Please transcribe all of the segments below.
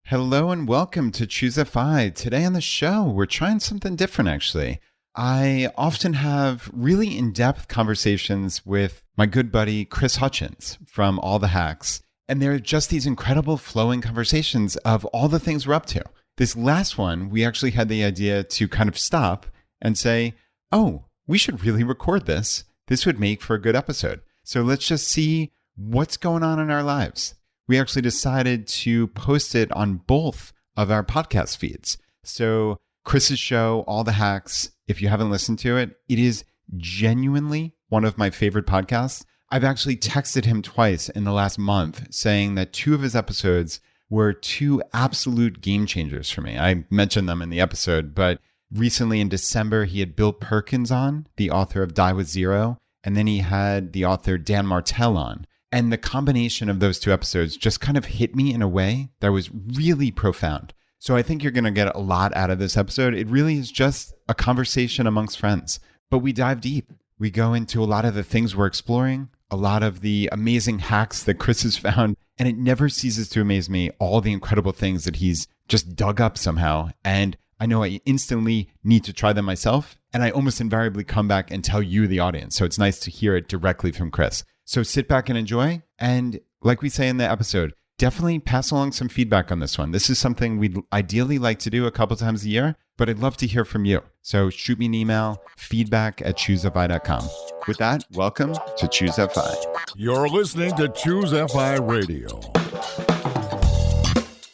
Hello and welcome to Choose FI. Today on the show, we're trying something different, actually. I often have really in-depth conversations with my good buddy, Chris Hutchins from All the Hacks. And they're just these incredible flowing conversations of all the things we're up to. This last one, we actually had the idea to kind of stop and say, oh, we should really record this. This would make for a good episode. So let's just see what's going on in our lives. We actually decided to post it on both of our podcast feeds. So Chris's show, All the Hacks, if you haven't listened to it, it is genuinely one of my favorite podcasts. I've actually texted him twice in the last month saying that two of his episodes were two absolute game changers for me. I mentioned them in the episode, but recently in December, he had Bill Perkins on, the author of Die With Zero, and then he had the author Dan Martell on. And the combination of those two episodes just kind of hit me in a way that was really profound. So I think you're going to get a lot out of this episode. It really is just a conversation amongst friends, but we dive deep. We go into a lot of the things we're exploring, a lot of the amazing hacks that Chris has found, and it never ceases to amaze me, all the incredible things that he's just dug up somehow. And I know I instantly need to try them myself, and I almost invariably come back and tell you, the audience. So it's nice to hear it directly from Chris. So sit back and enjoy. And like we say in the episode, definitely pass along some feedback on this one. This is something we'd ideally like to do a couple times a year, but I'd love to hear from you. So shoot me an email, feedback@choosefi.com. With that, welcome to Choose FI. You're listening to Choose FI Radio.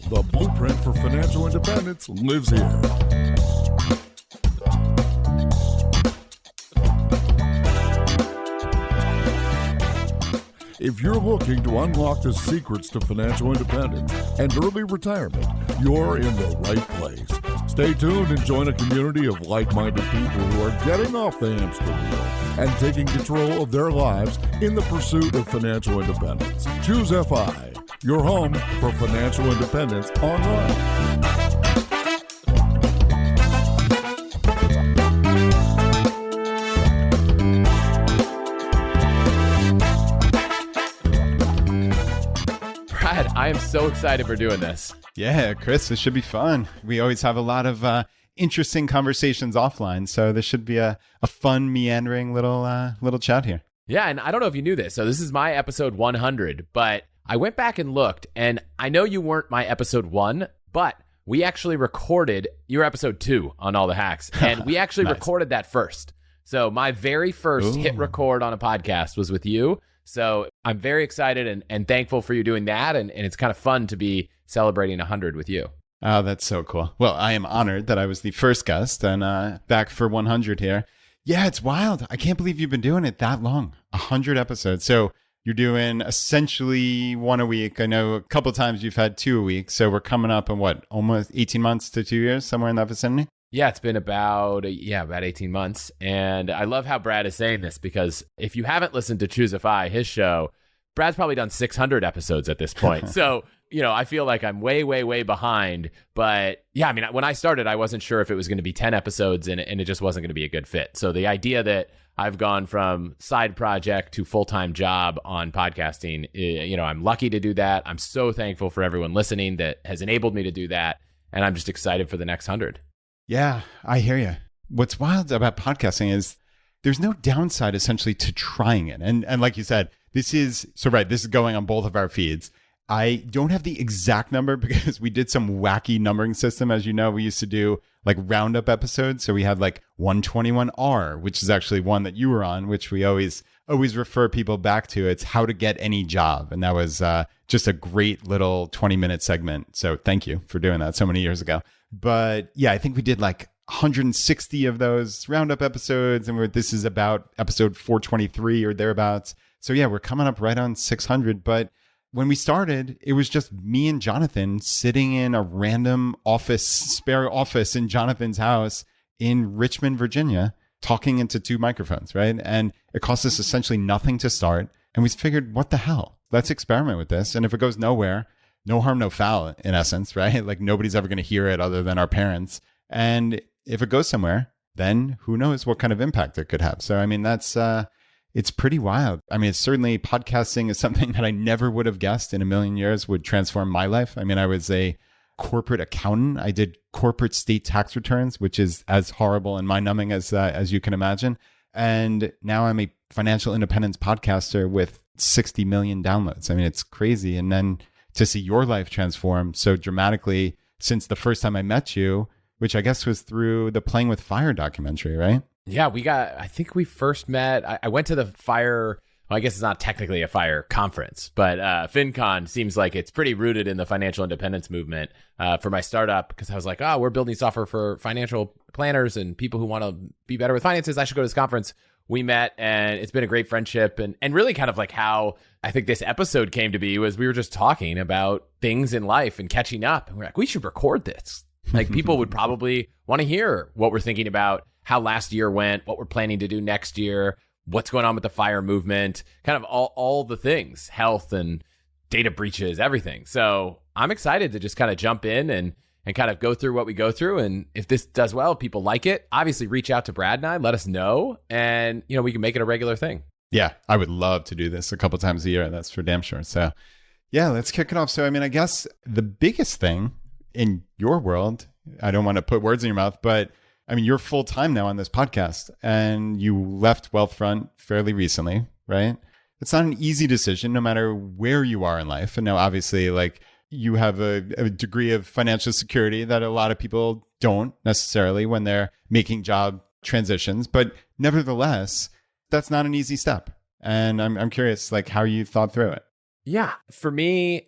The blueprint for financial independence lives here. If you're looking to unlock the secrets to financial independence and early retirement, you're in the right place. Stay tuned and join a community of like-minded people who are getting off the hamster wheel and taking control of their lives in the pursuit of financial independence. Choose FI, your home for financial independence online. I am so excited for doing this. Yeah, Chris, this should be fun. We always have a lot of interesting conversations offline, so this should be a fun, meandering little chat here. Yeah, and I don't know if you knew this, so this is my episode 100, but I went back and looked, and I know you weren't my episode 1, but we actually recorded your episode 2 on All the Hacks, and we actually Nice. recorded that first. So my very first hit record on a podcast was with you. So I'm very excited and thankful for you doing that. And it's kind of fun to be celebrating 100 with you. Oh, that's so cool. Well, I am honored that I was the first guest and back for 100 here. Yeah, it's wild. I can't believe you've been doing it that long. 100 episodes. So you're doing essentially one a week. I know a couple of times you've had 2 a week. So we're coming up in what, almost 18 months to 2 years, somewhere in that vicinity? Yeah, it's been about 18 months. And I love how Brad is saying this, because if you haven't listened to Choose FI, his show, Brad's probably done 600 episodes at this point. So, I feel like I'm way, way, way behind. But yeah, I mean, when I started, I wasn't sure if it was going to be 10 episodes and it just wasn't going to be a good fit. So the idea that I've gone from side project to full-time job on podcasting, I'm lucky to do that. I'm so thankful for everyone listening that has enabled me to do that. And I'm just excited for the next 100. Yeah, I hear you. What's wild about podcasting is there's no downside essentially to trying it. And like you said, this is going on both of our feeds. I don't have the exact number because we did some wacky numbering system. As you know, we used to do like roundup episodes. So we had like 121R, which is actually one that you were on, which we always refer people back to. It's how to get any job. And that was just a great little 20-minute segment. So thank you for doing that so many years ago. But yeah, I think we did like 160 of those roundup episodes. And this is about episode 423 or thereabouts. So yeah, we're coming up right on 600. But when we started, it was just me and Jonathan sitting in a random spare office in Jonathan's house in Richmond, Virginia, talking into two microphones, right? And it cost us essentially nothing to start. And we figured, what the hell? Let's experiment with this. And if it goes nowhere, no harm, no foul, in essence, right? Like nobody's ever going to hear it other than our parents. And if it goes somewhere, then who knows what kind of impact it could have. So, I mean, that's, it's pretty wild. I mean, it's certainly podcasting is something that I never would have guessed in a million years would transform my life. I mean, I was a corporate accountant. I did corporate state tax returns, which is as horrible and mind-numbing as you can imagine. And now I'm a financial independence podcaster with 60 million downloads. I mean, it's crazy. And then to see your life transform so dramatically since the first time I met you, which I guess was through the Playing with Fire documentary, right? Yeah, I think we first met. I went to the Fire, well, I guess it's not technically a Fire conference, but FinCon seems like it's pretty rooted in the financial independence movement for my startup, because I was like, we're building software for financial planners and people who want to be better with finances. I should go to this conference. We met, and it's been a great friendship, and really kind of like how I think this episode came to be was we were just talking about things in life and catching up. And we're like, we should record this. Like, people would probably want to hear what we're thinking about, how last year went, what we're planning to do next year, what's going on with the Fire movement, kind of all the things, health and data breaches, everything. So I'm excited to just kind of jump in and kind of go through what we go through. And if this does well, if people like it, obviously reach out to Brad and I, let us know, and we can make it a regular thing. Yeah, I would love to do this a couple times a year. That's for damn sure. So yeah, let's kick it off. So, I mean, I guess the biggest thing in your world, I don't want to put words in your mouth, but I mean, you're full time now on this podcast, and you left Wealthfront fairly recently, right? It's not an easy decision, no matter where you are in life. And now, obviously, like, you have a degree of financial security that a lot of people don't necessarily when they're making job transitions. But nevertheless, that's not an easy step. And I'm curious, like, how you thought through it. Yeah, for me,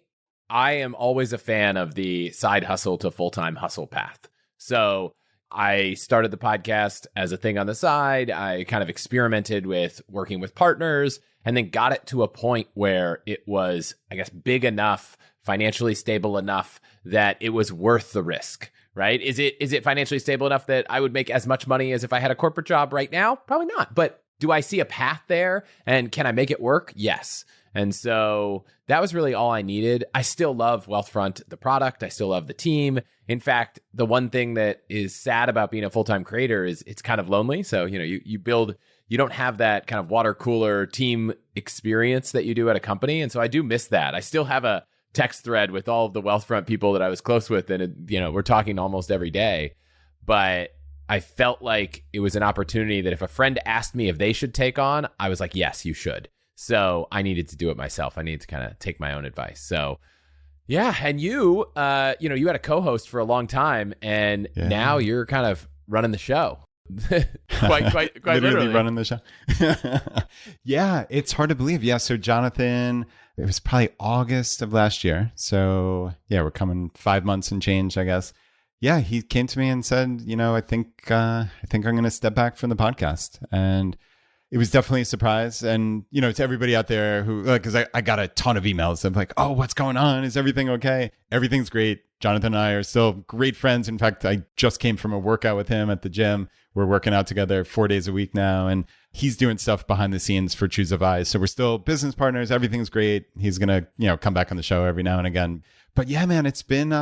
I am always a fan of the side hustle to full-time hustle path. So I started the podcast as a thing on the side. I kind of experimented with working with partners, and then got it to a point where it was, I guess, big enough, financially stable enough that it was worth the risk, right? Is it financially stable enough that I would make as much money as if I had a corporate job right now? Probably not. But do I see a path there? And can I make it work? Yes. And so that was really all I needed. I still love Wealthfront, the product. I still love the team. In fact, the one thing that is sad about being a full-time creator is it's kind of lonely. So, you build, you don't have that kind of water cooler team experience that you do at a company. And so I do miss that. I still have a text thread with all of the Wealthfront people that I was close with. And, we're talking almost every day. But I felt like it was an opportunity that if a friend asked me if they should take on, I was like, yes, you should. So I needed to do it myself. I needed to kind of take my own advice. So yeah. And you had a co-host for a long time, and now you're kind of running the show. quite literally running the show. Yeah. It's hard to believe. Yeah. So Jonathan, it was probably August of last year. So yeah, we're coming 5 months and change, I guess. Yeah. He came to me and said, I think I'm going to step back from the podcast. And it was definitely a surprise. And, to everybody out there who, because I got a ton of emails of like, oh, what's going on? Is everything okay? Everything's great. Jonathan and I are still great friends. In fact, I just came from a workout with him at the gym. We're working out together 4 days a week now. And he's doing stuff behind the scenes for Choosify. So we're still business partners. Everything's great. He's going to, come back on the show every now and again. But yeah, man, it's been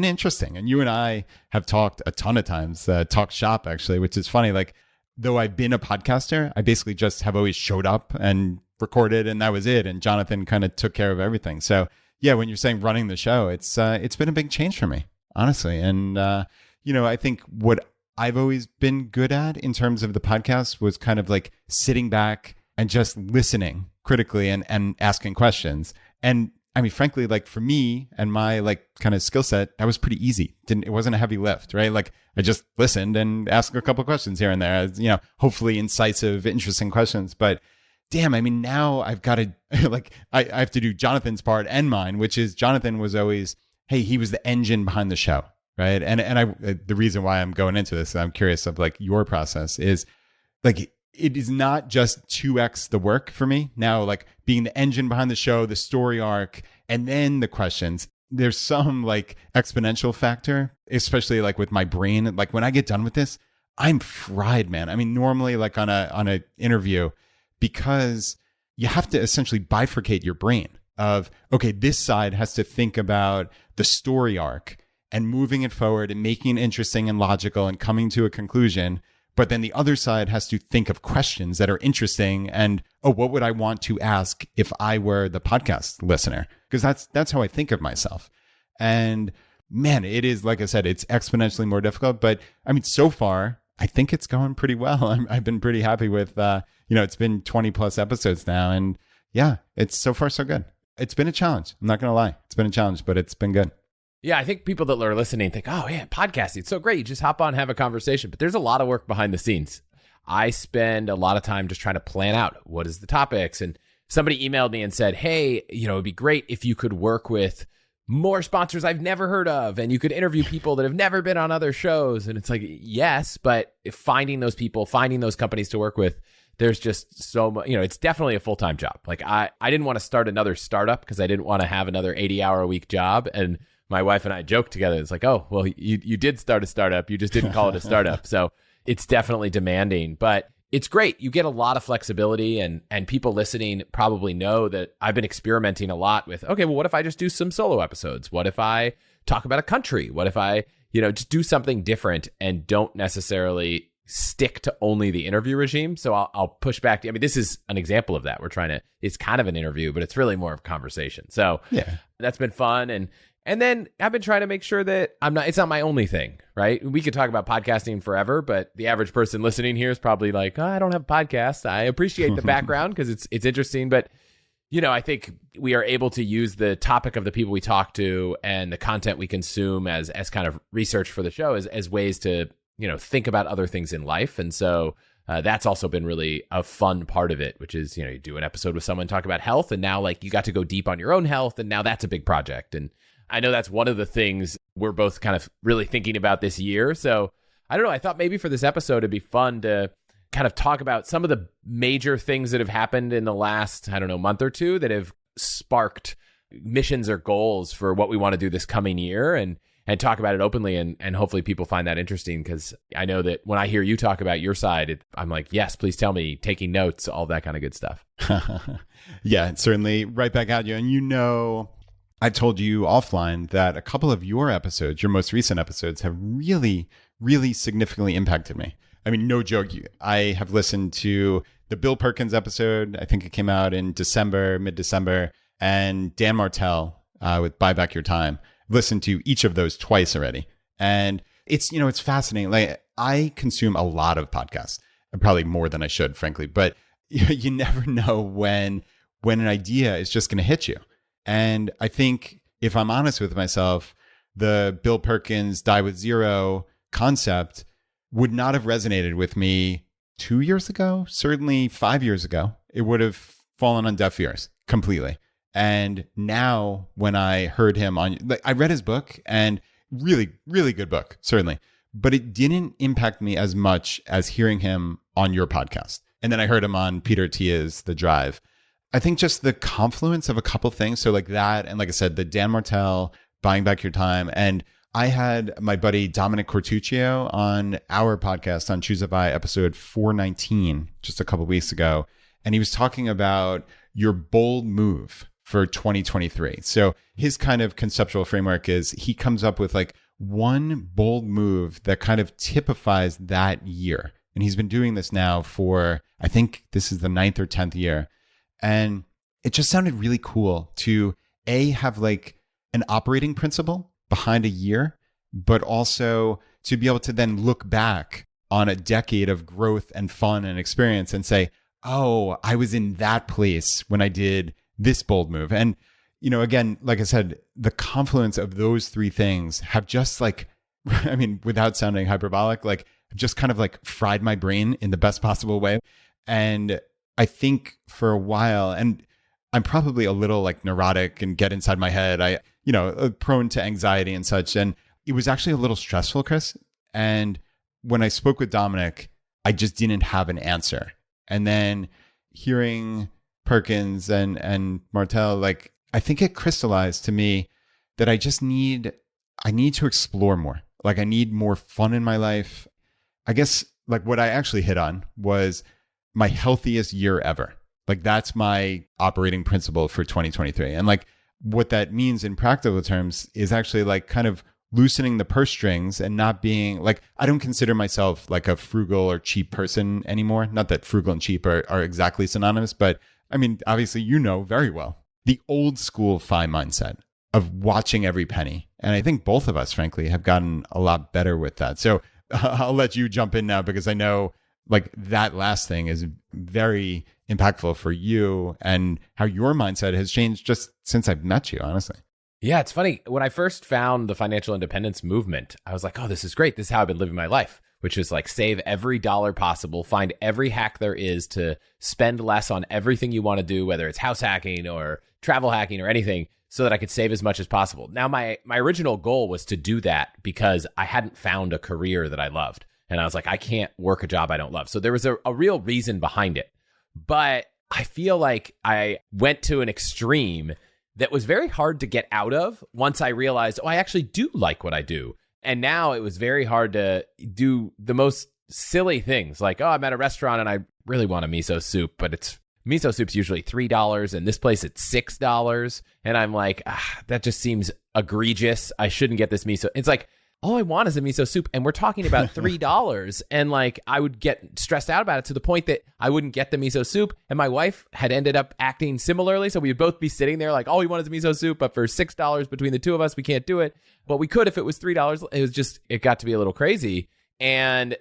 interesting. And you and I have talked a ton of times, talk shop actually, which is funny. Like, though I've been a podcaster, I basically just have always showed up and recorded, and that was it. And Jonathan kind of took care of everything. So yeah, when you're saying running the show, it's been a big change for me, honestly. And, I think what I've always been good at in terms of the podcast was kind of like sitting back and just listening critically and asking questions. And I mean, frankly, like for me and my like kind of skill set, that was pretty easy. It wasn't a heavy lift, right? Like I just listened and asked a couple questions here and there, hopefully incisive, interesting questions. But damn, I mean, now I've got to I have to do Jonathan's part and mine, which is Jonathan was always, hey, he was the engine behind the show, right? And the reason why I'm going into this, I'm curious of like your process is like, it is not just 2x the work for me now, like being the engine behind the show, the story arc, and then the questions. There's some like exponential factor, especially like with my brain. Like when I get done with this, I'm fried, man. I mean, normally like on a interview, because you have to essentially bifurcate your brain of, okay, this side has to think about the story arc and moving it forward and making it interesting and logical and coming to a conclusion. But then the other side has to think of questions that are interesting and, oh, what would I want to ask if I were the podcast listener? Because that's how I think of myself. And man, it is, like I said, it's exponentially more difficult. But I mean, so far, I think it's going pretty well. I've been pretty happy with, it's been 20 plus episodes now. And yeah, it's so far so good. It's been a challenge. I'm not going to lie. It's been a challenge, but it's been good. Yeah, I think people that are listening think, oh, yeah, podcasting, it's so great. You just hop on, have a conversation. But there's a lot of work behind the scenes. I spend a lot of time just trying to plan out what is the topics. And somebody emailed me and said, hey, it'd be great if you could work with more sponsors I've never heard of, and you could interview people that have never been on other shows. And it's like, yes, but finding those people, finding those companies to work with, there's just so much, it's definitely a full-time job. Like I didn't want to start another startup because I didn't want to have another 80-hour-a-week job. And my wife and I joked together. It's like, oh, well, you did start a startup. You just didn't call it a startup. So it's definitely demanding, but it's great. You get a lot of flexibility, and people listening probably know that I've been experimenting a lot with, okay, well, what if I just do some solo episodes? What if I talk about a country? What if I, just do something different and don't necessarily stick to only the interview regime? So I'll push back. I mean, this is an example of that. It's kind of an interview, but it's really more of conversation. So yeah, that's been fun. And then I've been trying to make sure that it's not my only thing, right? We could talk about podcasting forever, but the average person listening here is probably like, oh, I don't have a podcast. I appreciate the background because it's interesting. But, I think we are able to use the topic of the people we talk to and the content we consume as kind of research for the show as ways to, think about other things in life. And so that's also been really a fun part of it, which is, you do an episode with someone, talk about health, and now like you got to go deep on your own health. And now that's a big project. And I know that's one of the things we're both kind of really thinking about this year. So I don't know. I thought maybe for this episode, it'd be fun to kind of talk about some of the major things that have happened in the last, month or two that have sparked missions or goals for what we want to do this coming year, and talk about it openly. And hopefully people find that interesting, because I know that when I hear you talk about your side, I'm like, yes, please tell me, taking notes, all that kind of good stuff. Yeah, certainly right back at you. And I told you offline that a couple of your episodes, your most recent episodes, have really, really significantly impacted me. I mean, no joke. I have listened to the Bill Perkins episode. I think it came out in mid-December, and Dan Martell with Buy Back Your Time. I've listened to each of those twice already. And it's, it's fascinating. Like, I consume a lot of podcasts, probably more than I should, frankly, but you never know when an idea is just going to hit you. And I think, if I'm honest with myself, the Bill Perkins Die with Zero concept would not have resonated with me 2 years ago, certainly 5 years ago. It would have fallen on deaf ears completely. And now when I heard him I read his book, and really, really good book, certainly, but it didn't impact me as much as hearing him on your podcast. And then I heard him on Peter Tia's The Drive. I think just the confluence of a couple things. So like that, and like I said, the Dan Martell, Buying Back Your Time. And I had my buddy Dominic Cortuccio on our podcast on Choose FI episode 419 just a couple weeks ago. And he was talking about your bold move for 2023. So his kind of conceptual framework is he comes up with like one bold move that kind of typifies that year. And he's been doing this now for, I think this is the 9th or 10th year. And it just sounded really cool to have like an operating principle behind a year, but also to be able to then look back on a decade of growth and fun and experience and say, oh, I was in that place when I did this bold move. And, again, like I said, the confluence of those three things have just like, I mean, without sounding hyperbolic, like just kind of like fried my brain in the best possible way. And I think for a while, and I'm probably a little like neurotic and get inside my head. Prone to anxiety and such. And it was actually a little stressful, Chris. And when I spoke with Dominic, I just didn't have an answer. And then hearing Perkins and Martell, like, I think it crystallized to me that I need to explore more. Like, I need more fun in my life. I guess like what I actually hit on was my healthiest year ever. Like, that's my operating principle for 2023. And like what that means in practical terms is actually like kind of loosening the purse strings and not being like, I don't consider myself like a frugal or cheap person anymore. Not that frugal and cheap are exactly synonymous, but I mean, obviously, very well, the old school FI mindset of watching every penny. And I think both of us, frankly, have gotten a lot better with that. So I'll let you jump in now, because I know like that last thing is very impactful for you and how your mindset has changed just since I've met you, honestly. Yeah, it's funny. When I first found the financial independence movement, I was like, oh, this is great. This is how I've been living my life, which is like save every dollar possible, find every hack there is to spend less on everything you want to do, whether it's house hacking or travel hacking or anything, so that I could save as much as possible. Now, my original goal was to do that because I hadn't found a career that I loved. And I was like, I can't work a job I don't love. So there was a real reason behind it. But I feel like I went to an extreme that was very hard to get out of once I realized, oh, I actually do like what I do. And now it was very hard to do the most silly things like, oh, I'm at a restaurant and I really want a miso soup, but miso soup's usually $3 and this place it's $6. And I'm like, that just seems egregious. I shouldn't get this miso. It's like, all I want is a miso soup. And we're talking about $3. And like, I would get stressed out about it to the point that I wouldn't get the miso soup. And my wife had ended up acting similarly. So we would both be sitting there like, all we want is a miso soup, but for $6 between the two of us, we can't do it. But we could if it was $3. It got to be a little crazy. And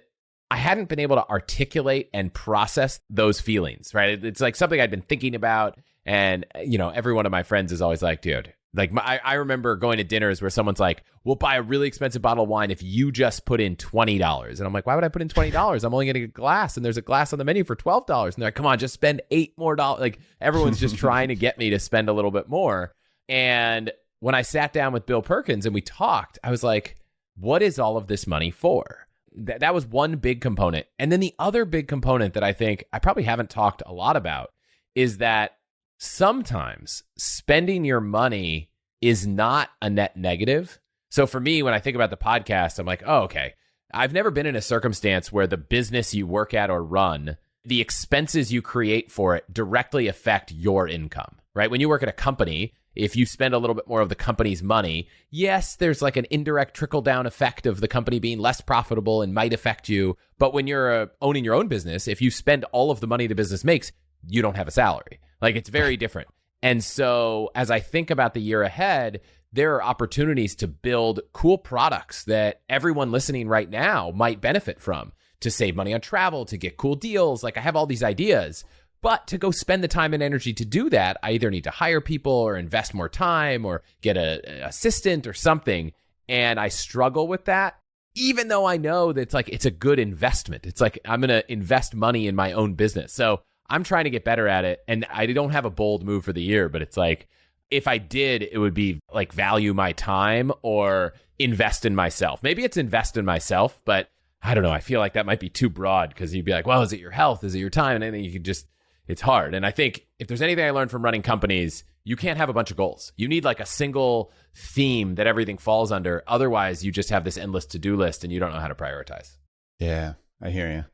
I hadn't been able to articulate and process those feelings, right? It's like something I'd been thinking about. And, every one of my friends is always like, dude, like I remember going to dinners where someone's like, we'll buy a really expensive bottle of wine if you just put in $20. And I'm like, why would I put in $20? I'm only getting a glass and there's a glass on the menu for $12. And they're like, come on, just spend $8 more. Like everyone's just trying to get me to spend a little bit more. And when I sat down with Bill Perkins and we talked, I was like, what is all of this money for? That was one big component. And then the other big component that I think I probably haven't talked a lot about is that sometimes spending your money is not a net negative. So for me, when I think about the podcast, I'm like, oh, okay. I've never been in a circumstance where the business you work at or run, the expenses you create for it directly affect your income, right? When you work at a company, if you spend a little bit more of the company's money, yes, there's like an indirect trickle-down effect of the company being less profitable and might affect you. But when you're owning your own business, if you spend all of the money the business makes, you don't have a salary. Like it's very different. And so as I think about the year ahead, there are opportunities to build cool products that everyone listening right now might benefit from, to save money on travel, to get cool deals. Like I have all these ideas, but to go spend the time and energy to do that, I either need to hire people or invest more time or get an assistant or something. And I struggle with that, even though I know that it's a good investment. It's like I'm going to invest money in my own business. So I'm trying to get better at it. And I don't have a bold move for the year, but it's like, if I did, it would be like value my time or invest in myself. Maybe it's invest in myself, but I don't know. I feel like that might be too broad because you'd be like, well, is it your health? Is it your time? And then you could just, it's hard. And I think if there's anything I learned from running companies, you can't have a bunch of goals. You need like a single theme that everything falls under. Otherwise, you just have this endless to-do list and you don't know how to prioritize. Yeah, I hear you.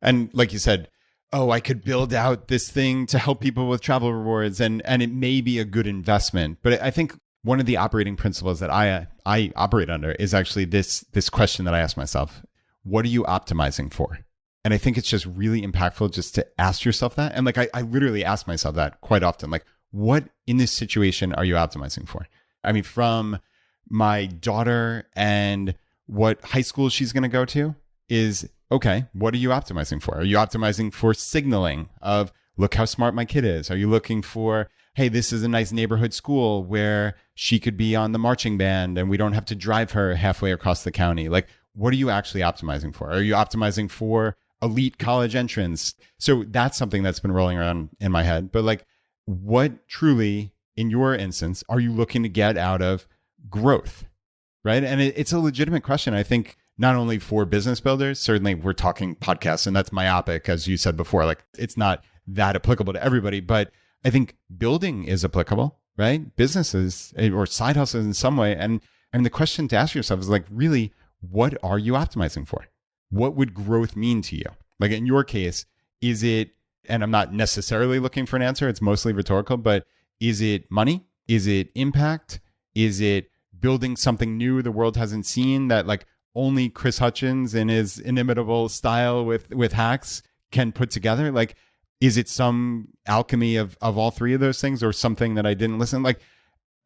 And like you said, oh, I could build out this thing to help people with travel rewards and it may be a good investment. But I think one of the operating principles that I operate under is actually this question that I ask myself: what are you optimizing for? And I think it's just really impactful just to ask yourself that. And like I literally ask myself that quite often. Like, what in this situation are you optimizing for? I mean, from my daughter and what high school she's going to go to is, okay, what are you optimizing for? Are you optimizing for signaling of, look how smart my kid is? Are you looking for, hey, this is a nice neighborhood school where she could be on the marching band and we don't have to drive her halfway across the county? Like, what are you actually optimizing for? Are you optimizing for elite college entrance? So that's something that's been rolling around in my head. But like, what truly, in your instance, are you looking to get out of growth? Right? And it's a legitimate question. I think not only for business builders, certainly we're talking podcasts and that's myopic, as you said before, like it's not that applicable to everybody, but I think building is applicable, right? Businesses or side hustles in some way. And the question to ask yourself is like, really, what are you optimizing for? What would growth mean to you? Like in your case, is it, and I'm not necessarily looking for an answer, it's mostly rhetorical, but is it money? Is it impact? Is it building something new the world hasn't seen that like only Chris Hutchins in his inimitable style with hacks can put together? Like, is it some alchemy of all three of those things or something that I didn't listen? Like,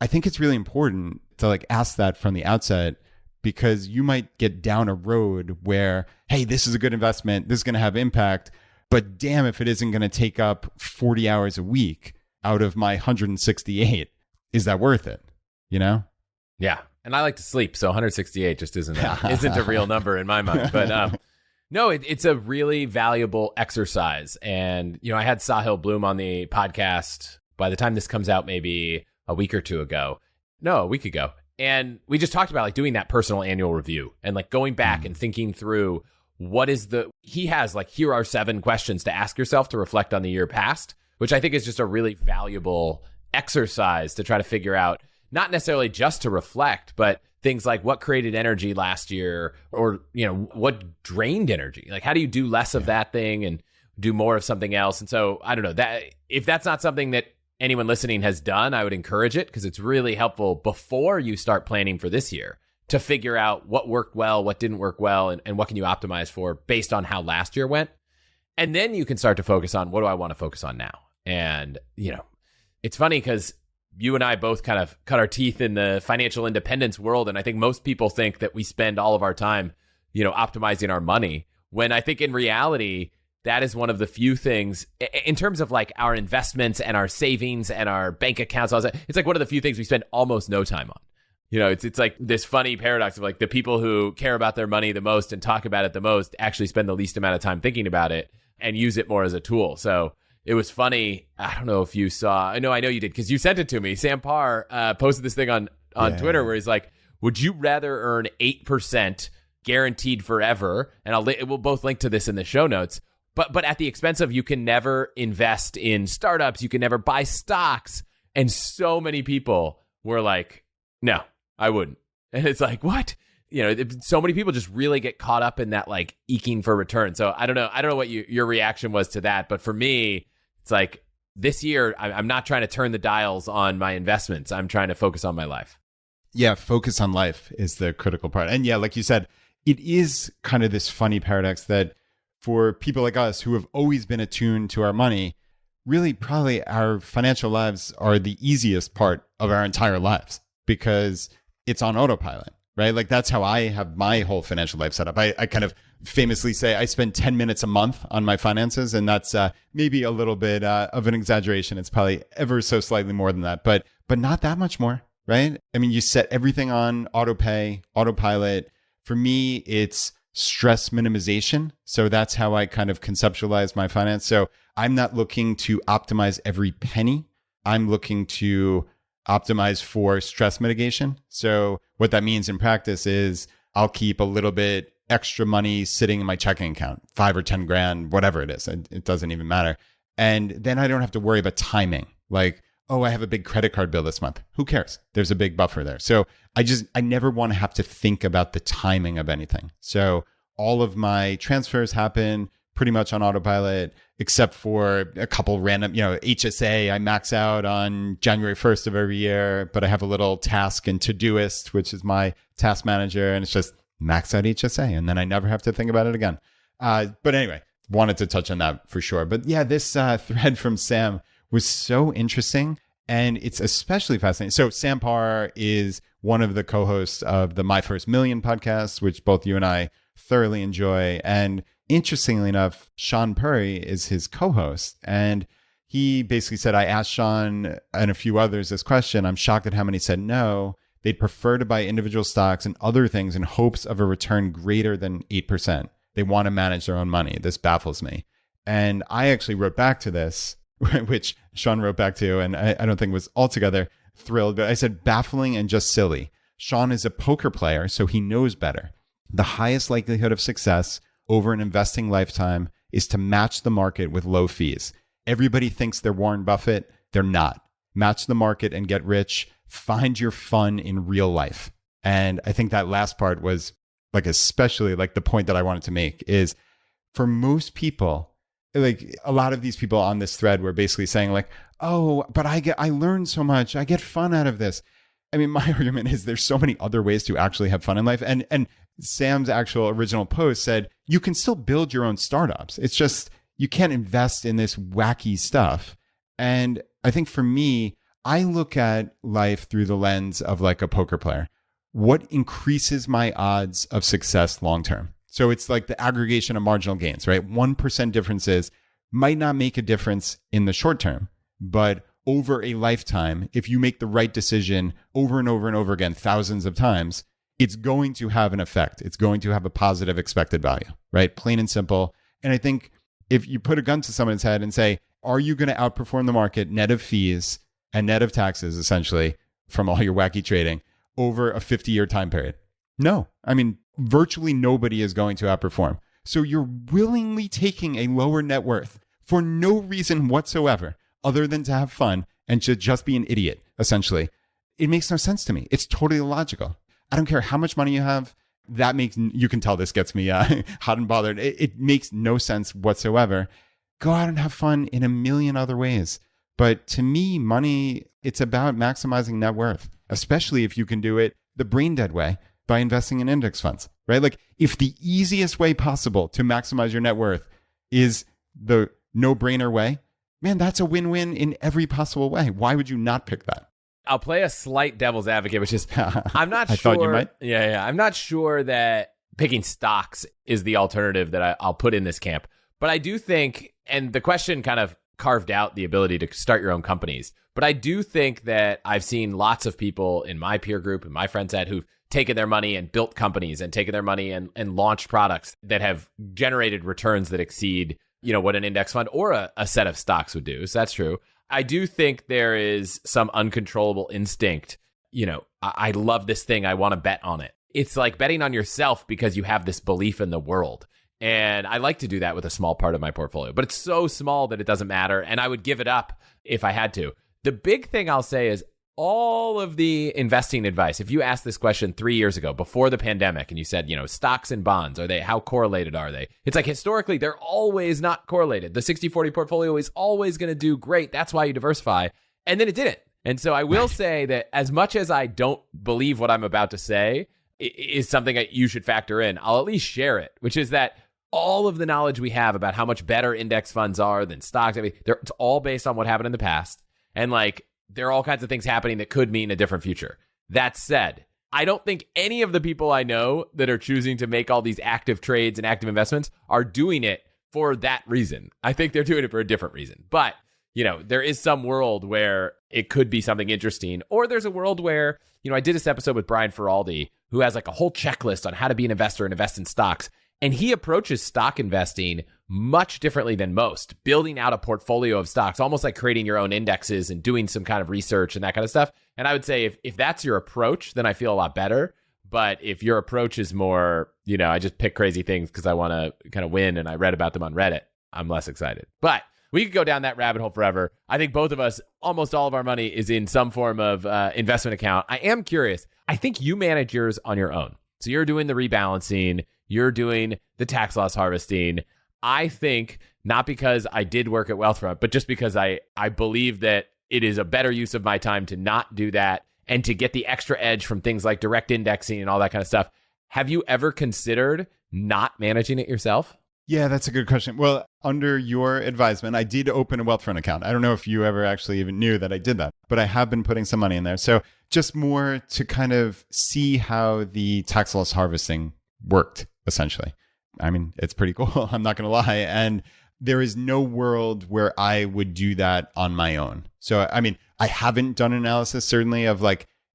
I think it's really important to like ask that from the outset, because you might get down a road where, hey, this is a good investment, this is going to have impact, but damn if it isn't going to take up 40 hours a week out of my 168. Is that worth it? You know? Yeah. And I like to sleep, so 168 just isn't a real number in my mind. But no, it's a really valuable exercise. And, you know, I had Sahil Bloom on the podcast by the time this comes out, maybe a week or two ago. No, a week ago. And we just talked about like doing that personal annual review and like going back and thinking through he has like, here are 7 questions to ask yourself to reflect on the year past, which I think is just a really valuable exercise to try to figure out, not necessarily just to reflect, but things like what created energy last year, or, you know, what drained energy. Like, how do you do less of that thing and do more of something else? And so I don't know, that if that's not something that anyone listening has done, I would encourage it, because it's really helpful before you start planning for this year to figure out what worked well, what didn't work well, and what can you optimize for based on how last year went. And then you can start to focus on, what do I want to focus on now? And, you know, it's funny because you and I both kind of cut our teeth in the financial independence world. And I think most people think that we spend all of our time, you know, optimizing our money, when I think in reality, that is one of the few things in terms of like our investments and our savings and our bank accounts. It's like one of the few things we spend almost no time on. You know, it's like this funny paradox of like the people who care about their money the most and talk about it the most actually spend the least amount of time thinking about it and use it more as a tool. So it was funny. I don't know if you saw. I know you did, because you sent it to me. Sam Parr posted this thing on Twitter where he's like, would you rather earn 8% guaranteed forever? And we'll both link to this in the show notes. But at the expense of, you can never invest in startups, you can never buy stocks. And so many people were like, no, I wouldn't. And it's like, what? You know, so many people just really get caught up in that like eking for return. So I don't know what your reaction was to that. But for me, it's like this year, I'm not trying to turn the dials on my investments. I'm trying to focus on my life. Yeah, focus on life is the critical part. And yeah, like you said, it is kind of this funny paradox that for people like us who have always been attuned to our money, really probably our financial lives are the easiest part of our entire lives, because it's on autopilot, right? Like that's how I have my whole financial life set up. I kind of famously say I spend 10 minutes a month on my finances, and that's maybe a little bit of an exaggeration. It's probably ever so slightly more than that, but not that much more, right? I mean, you set everything on autopilot. For me, it's stress minimization. So that's how I kind of conceptualize my finance. So I'm not looking to optimize every penny. I'm looking to optimize for stress mitigation. So what that means in practice is I'll keep a little bit extra money sitting in my checking account, 5 or 10 grand, whatever it is. It doesn't even matter. And then I don't have to worry about timing. Like, oh, I have a big credit card bill this month. Who cares? There's a big buffer there. So I never want to have to think about the timing of anything. So all of my transfers happen pretty much on autopilot, except for a couple random, HSA, I max out on January 1st of every year, but I have a little task in Todoist, which is my task manager, and it's just max out HSA, and then I never have to think about it again. But anyway, wanted to touch on that for sure. But yeah, this thread from Sam was so interesting, and it's especially fascinating. So Sam Parr is one of the co-hosts of the My First Million podcast, which both you and I thoroughly enjoy. And interestingly enough, Sean Puri is his co-host. And he basically said, I asked Sean and a few others this question. I'm shocked at how many said no. They'd prefer to buy individual stocks and other things in hopes of a return greater than 8%. They want to manage their own money. This baffles me. And I actually wrote back to this, which Sean wrote back to, and I don't think was altogether thrilled, but I said, baffling and just silly. Sean is a poker player, so he knows better. The highest likelihood of success over an investing lifetime is to match the market with low fees. Everybody thinks they're Warren Buffett. They're not. Match the market and get rich. Find your fun in real life. And I think that last part was like, especially like the point that I wanted to make is for most people, like a lot of these people on this thread were basically saying like, oh, but I learned so much. I get fun out of this. I mean, my argument is there's so many other ways to actually have fun in life. And Sam's actual original post said, you can still build your own startups. It's just, you can't invest in this wacky stuff. And I think for me, I look at life through the lens of like a poker player. What increases my odds of success long term? So it's like the aggregation of marginal gains, right? 1% differences might not make a difference in the short term, but over a lifetime, if you make the right decision over and over and over again, thousands of times, it's going to have an effect. It's going to have a positive expected value, right? Plain and simple. And I think if you put a gun to someone's head and say, are you going to outperform the market net of fees and net of taxes, essentially, from all your wacky trading over a 50-year time period? No. I mean, virtually nobody is going to outperform. So you're willingly taking a lower net worth for no reason whatsoever other than to have fun and to just be an idiot, essentially. It makes no sense to me. It's totally illogical. I don't care how much money you have. That makes, you can tell this gets me hot and bothered. It makes no sense whatsoever. Go out and have fun in a million other ways. But to me, money, it's about maximizing net worth, especially if you can do it the brain dead way by investing in index funds, right? Like if the easiest way possible to maximize your net worth is the no-brainer way, man, that's a win-win in every possible way. Why would you not pick that? I'll play a slight devil's advocate, which is I'm not I sure. thought you might. Yeah. I'm not sure that picking stocks is the alternative that I'll put in this camp. But I do think, and the question kind of carved out the ability to start your own companies. But I do think that I've seen lots of people in my peer group and my friend set who've taken their money and built companies and taken their money and launched products that have generated returns that exceed, what an index fund or a set of stocks would do. So that's true. I do think there is some uncontrollable instinct. I love this thing. I want to bet on it. It's like betting on yourself because you have this belief in the world. And I like to do that with a small part of my portfolio, but it's so small that it doesn't matter. And I would give it up if I had to. The big thing I'll say is all of the investing advice. If you asked this question 3 years ago, before the pandemic, and you said, stocks and bonds, how correlated are they? It's like historically, they're always not correlated. The 60-40 portfolio is always going to do great. That's why you diversify. And then it didn't. And so I will say that as much as I don't believe what I'm about to say is something that you should factor in, I'll at least share it, which is that all of the knowledge we have about how much better index funds are than stocks, it's all based on what happened in the past. And there are all kinds of things happening that could mean a different future. That said, I don't think any of the people I know that are choosing to make all these active trades and active investments are doing it for that reason. I think they're doing it for a different reason. But, there is some world where it could be something interesting. Or there's a world where, I did this episode with Brian Feraldi, who has a whole checklist on how to be an investor and invest in stocks. And he approaches stock investing much differently than most, building out a portfolio of stocks, almost like creating your own indexes and doing some kind of research and that kind of stuff. And I would say if that's your approach, then I feel a lot better. But if your approach is more, I just pick crazy things because I want to kind of win and I read about them on Reddit, I'm less excited. But we could go down that rabbit hole forever. I think both of us, almost all of our money is in some form of investment account. I am curious. I think you manage yours on your own. So you're doing the rebalancing. You're doing the tax loss harvesting. I think not because I did work at Wealthfront, but just because I believe that it is a better use of my time to not do that and to get the extra edge from things like direct indexing and all that kind of stuff. Have you ever considered not managing it yourself? Yeah, that's a good question. Well, under your advisement, I did open a Wealthfront account. I don't know if you ever actually even knew that I did that, but I have been putting some money in there. So just more to kind of see how the tax loss harvesting worked, essentially. I mean, it's pretty cool. I'm not going to lie. And there is no world where I would do that on my own. So, I mean, I haven't done an analysis, certainly, of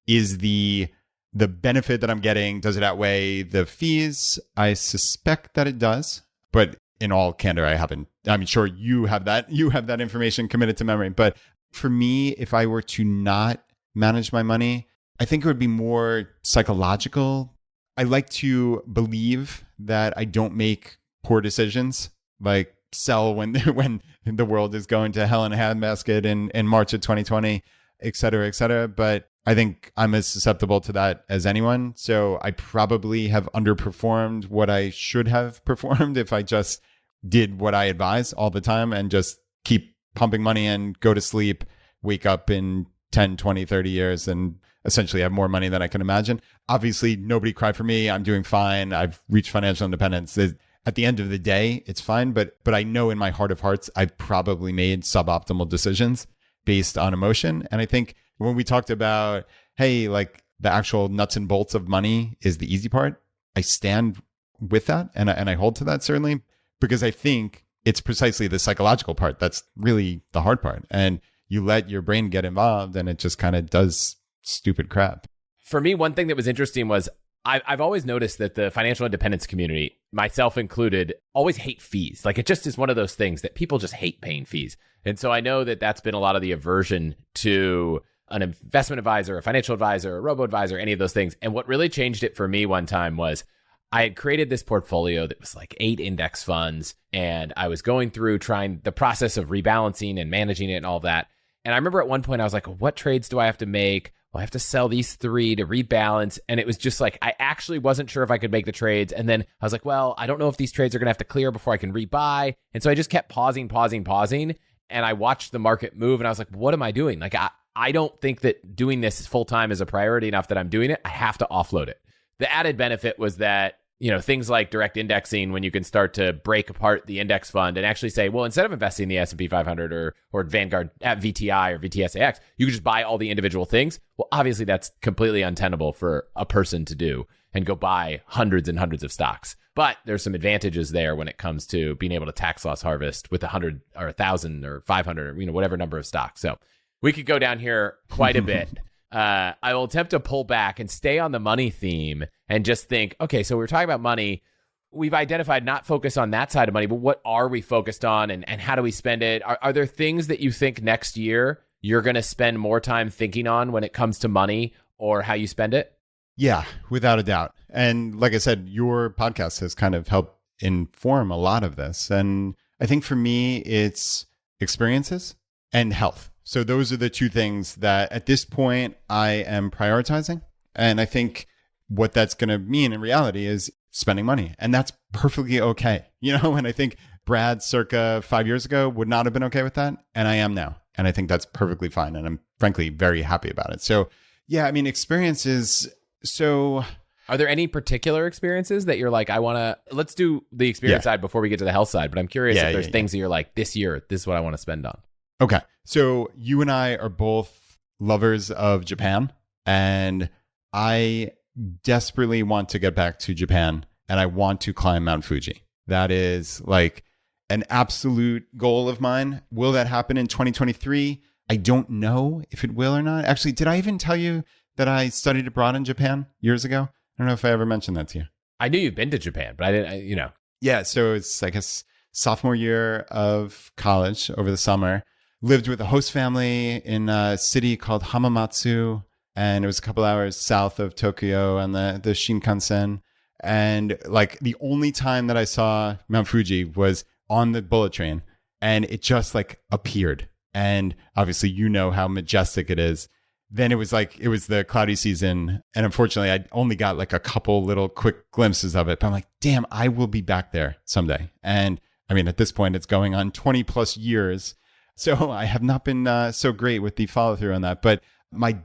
is the benefit that I'm getting, does it outweigh the fees? I suspect that it does. But in all candor, I haven't. I'm sure you have that. You have that information committed to memory. But for me, if I were to not manage my money, I think it would be more psychological. I like to believe that I don't make poor decisions, like sell when the world is going to hell in a handbasket in March of 2020, et cetera, et cetera. But I think I'm as susceptible to that as anyone. So I probably have underperformed what I should have performed if I just did what I advise all the time and just keep pumping money in, go to sleep, wake up in 10, 20, 30 years and essentially have more money than I can imagine. Obviously, nobody cry for me. I'm doing fine. I've reached financial independence. At the end of the day, it's fine. But I know in my heart of hearts, I've probably made suboptimal decisions based on emotion. And I think when we talked about, hey, like the actual nuts and bolts of money is the easy part, I stand with that and I hold to that certainly, because I think it's precisely the psychological part that's really the hard part. And you let your brain get involved and it just kind of does stupid crap. For me, one thing that was interesting was I've always noticed that the financial independence community, myself included, always hate fees. Like it just is one of those things that people just hate paying fees. And so I know that that's been a lot of the aversion to an investment advisor, a financial advisor, a robo-advisor, any of those things. And what really changed it for me one time was I had created this portfolio that was like 8 index funds, and I was going through trying the process of rebalancing and managing it and all of that. And I remember at one point I was like, what trades do I have to make? Well, I have to sell these 3 to rebalance. And it was just like, I actually wasn't sure if I could make the trades. And then I was like, well, I don't know if these trades are going to have to clear before I can rebuy. And so I just kept pausing. And I watched the market move and I was like, what am I doing? Like, I don't think that doing this full time is a priority enough that I'm doing it. I have to offload it. The added benefit was that, you know, things like direct indexing, when you can start to break apart the index fund and actually say, well, instead of investing in the S&P 500 or Vanguard at VTI or VTSAX, you can just buy all the individual things. Well, obviously that's completely untenable for a person to do and go buy hundreds and hundreds of stocks. But there's some advantages there when it comes to being able to tax loss harvest with 100 or 1,000 or 500, or, you know, whatever number of stocks. So we could go down here quite a bit. I will attempt to pull back and stay on the money theme and just think, okay, so we're talking about money. We've identified not focus on that side of money, but what are we focused on and how do we spend it? Are there things that you think next year you're going to spend more time thinking on when it comes to money or how you spend it? Yeah, without a doubt. And like I said, your podcast has kind of helped inform a lot of this. And I think for me, it's experiences and health. So those are the 2 things that at this point I am prioritizing. And I think what that's going to mean in reality is spending money. And that's perfectly okay. You know, and I think Brad circa 5 years ago would not have been okay with that. And I am now. And I think that's perfectly fine. And I'm frankly very happy about it. So yeah, I mean, experiences. So are there any particular experiences that you're like, let's do the experience side before we get to the health side. But I'm curious if there's things that you're like, this year, this is what I want to spend on. Okay. So you and I are both lovers of Japan, and I desperately want to get back to Japan and I want to climb Mount Fuji. That is like an absolute goal of mine. Will that happen in 2023? I don't know if it will or not. Actually, did I even tell you that I studied abroad in Japan years ago? I don't know if I ever mentioned that to you. I knew you've been to Japan, but I didn't, Yeah. So it's, I guess, sophomore year of college over the summer. Lived with a host family in a city called Hamamatsu, and it was a couple hours south of Tokyo on the Shinkansen. And like the only time that I saw Mount Fuji was on the bullet train, and it just like appeared. And obviously, you know how majestic it is. Then it was the cloudy season, and unfortunately, I only got like a couple little quick glimpses of it. But I'm like, damn, I will be back there someday. And I mean, at this point, it's going on 20 plus years. So I have not been so great with the follow through on that. But my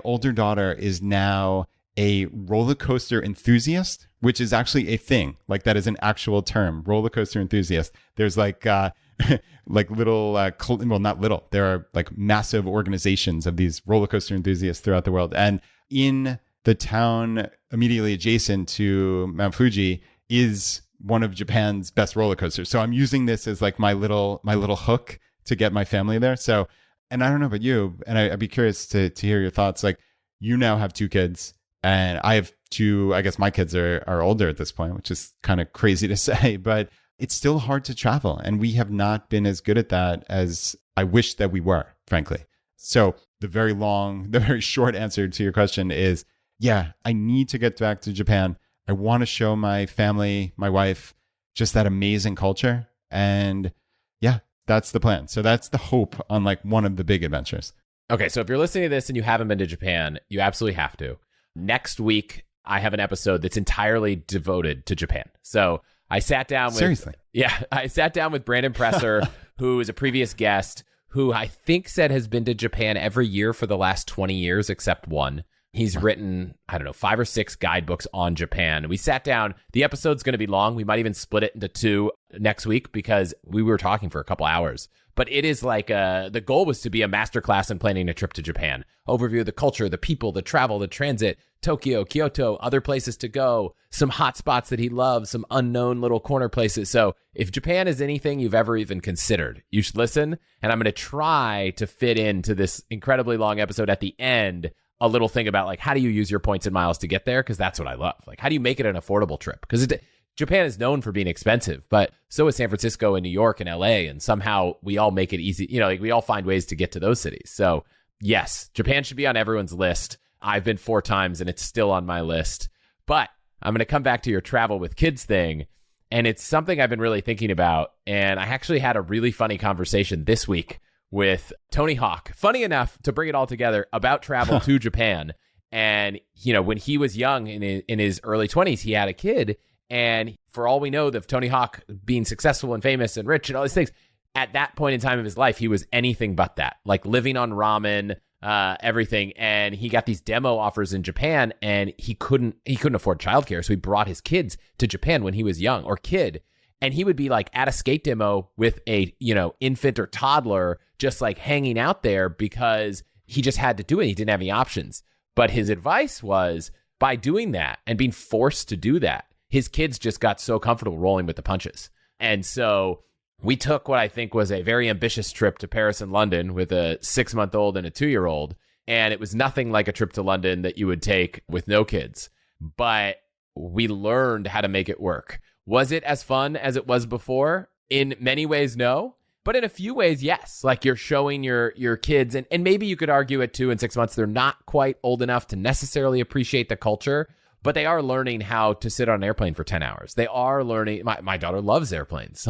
older daughter is now a roller coaster enthusiast, which is actually a thing. Like that is an actual term, roller coaster enthusiast. There's like little, well, not little. There are like massive organizations of these roller coaster enthusiasts throughout the world. And in the town immediately adjacent to Mount Fuji is one of Japan's best roller coasters. So I'm using this as like my little hook to get my family there. So, and I don't know about you, and I'd be curious to hear your thoughts. Like, you now have 2 kids, and I have 2. I guess my kids are older at this point, which is kind of crazy to say, but it's still hard to travel, and we have not been as good at that as I wish that we were, frankly. So the very short answer to your question is, yeah, I need to get back to Japan. I want to show my family, my wife, just that amazing culture. And yeah, that's the plan. So that's the hope on like one of the big adventures. Okay, so if you're listening to this and you haven't been to Japan, you absolutely have to. Next week, I have an episode that's entirely devoted to Japan. So I sat down with... Seriously? Yeah, I sat down with Brandon Presser, who is a previous guest, who I think said has been to Japan every year for the last 20 years, except one. He's written, I don't know, 5 or 6 guidebooks on Japan. We sat down. The episode's going to be long. We might even split it into 2 next week because we were talking for a couple hours. But it is like the goal was to be a masterclass in planning a trip to Japan. Overview of the culture, the people, the travel, the transit, Tokyo, Kyoto, other places to go, some hot spots that he loves, some unknown little corner places. So if Japan is anything you've ever even considered, you should listen. And I'm going to try to fit into this incredibly long episode at the end a little thing about like, how do you use your points and miles to get there? Because that's what I love. Like, how do you make it an affordable trip? Because Japan is known for being expensive, but so is San Francisco and New York and LA. And somehow we all make it easy. Like we all find ways to get to those cities. So yes, Japan should be on everyone's list. I've been 4 times and it's still on my list. But I'm going to come back to your travel with kids thing. And it's something I've been really thinking about. And I actually had a really funny conversation this week with Tony Hawk. Funny enough, to bring it all together, about travel to Japan. And, when he was young in his early 20s, he had a kid. And for all we know, of Tony Hawk being successful and famous and rich and all these things, at that point in time of his life, he was anything but that, like living on ramen, everything. And he got these demo offers in Japan and he couldn't afford childcare. So he brought his kids to Japan when he was young or kid. And he would be like at a skate demo with a, infant or toddler, just like hanging out there because he just had to do it. He didn't have any options. But his advice was by doing that and being forced to do that, his kids just got so comfortable rolling with the punches. And so we took what I think was a very ambitious trip to Paris and London with a 6-month-old and a 2-year-old. And it was nothing like a trip to London that you would take with no kids. But we learned how to make it work. Was it as fun as it was before? In many ways, no. But in a few ways, yes. Like you're showing your kids, and maybe you could argue at 2 and 6 months, they're not quite old enough to necessarily appreciate the culture. But they are learning how to sit on an airplane for 10 hours. They are learning. My daughter loves airplanes.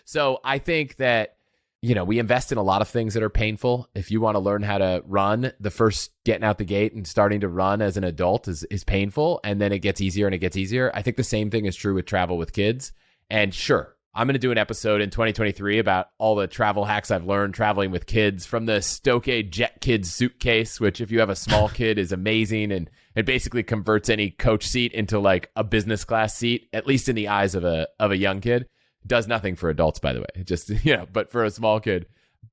So I think that, we invest in a lot of things that are painful. If you want to learn how to run, the first getting out the gate and starting to run as an adult is painful. And then it gets easier and it gets easier. I think the same thing is true with travel with kids. And sure, I'm going to do an episode in 2023 about all the travel hacks I've learned traveling with kids, from the Stokey Jet Kids suitcase, which if you have a small kid is amazing. And it basically converts any coach seat into like a business class seat, at least in the eyes of a young kid. Does nothing for adults, by the way. It just, but for a small kid.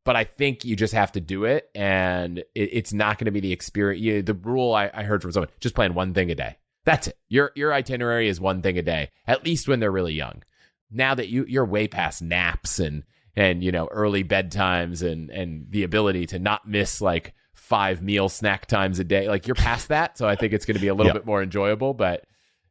But I think you just have to do it. And it's not going to be the experience. The rule I heard from someone, just plan one thing a day. That's it. Your itinerary is one thing a day, at least when they're really young. Now that you're way past naps and early bedtimes and the ability to not miss like 5 meal snack times a day, like you're past that. So I think it's going to be a little bit more enjoyable. But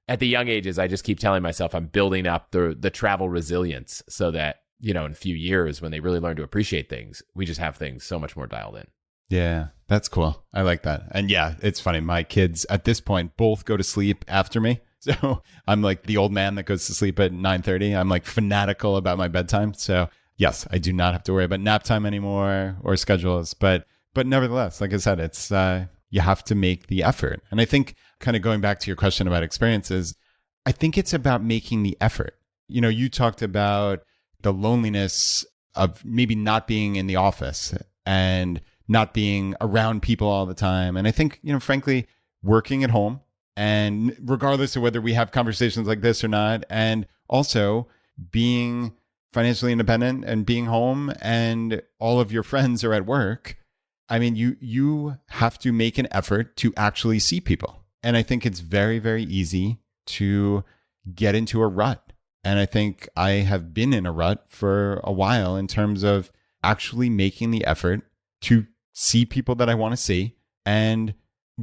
at the young ages, I just keep telling myself I'm building up the travel resilience so that, in a few years when they really learn to appreciate things, we just have things so much more dialed in. Yeah, that's cool. I like that. And yeah, it's funny. My kids at this point both go to sleep after me. So I'm like the old man that goes to sleep at 9:30. I'm like fanatical about my bedtime. So yes, I do not have to worry about nap time anymore or schedules. But nevertheless, like I said, it's you have to make the effort. And I think kind of going back to your question about experiences, I think it's about making the effort. You talked about the loneliness of maybe not being in the office and not being around people all the time. And I think, frankly, working at home, and regardless of whether we have conversations like this or not, and also being financially independent and being home and all of your friends are at work, I mean, you have to make an effort to actually see people. And I think it's very, very easy to get into a rut. And I think I have been in a rut for a while in terms of actually making the effort to see people that I want to see and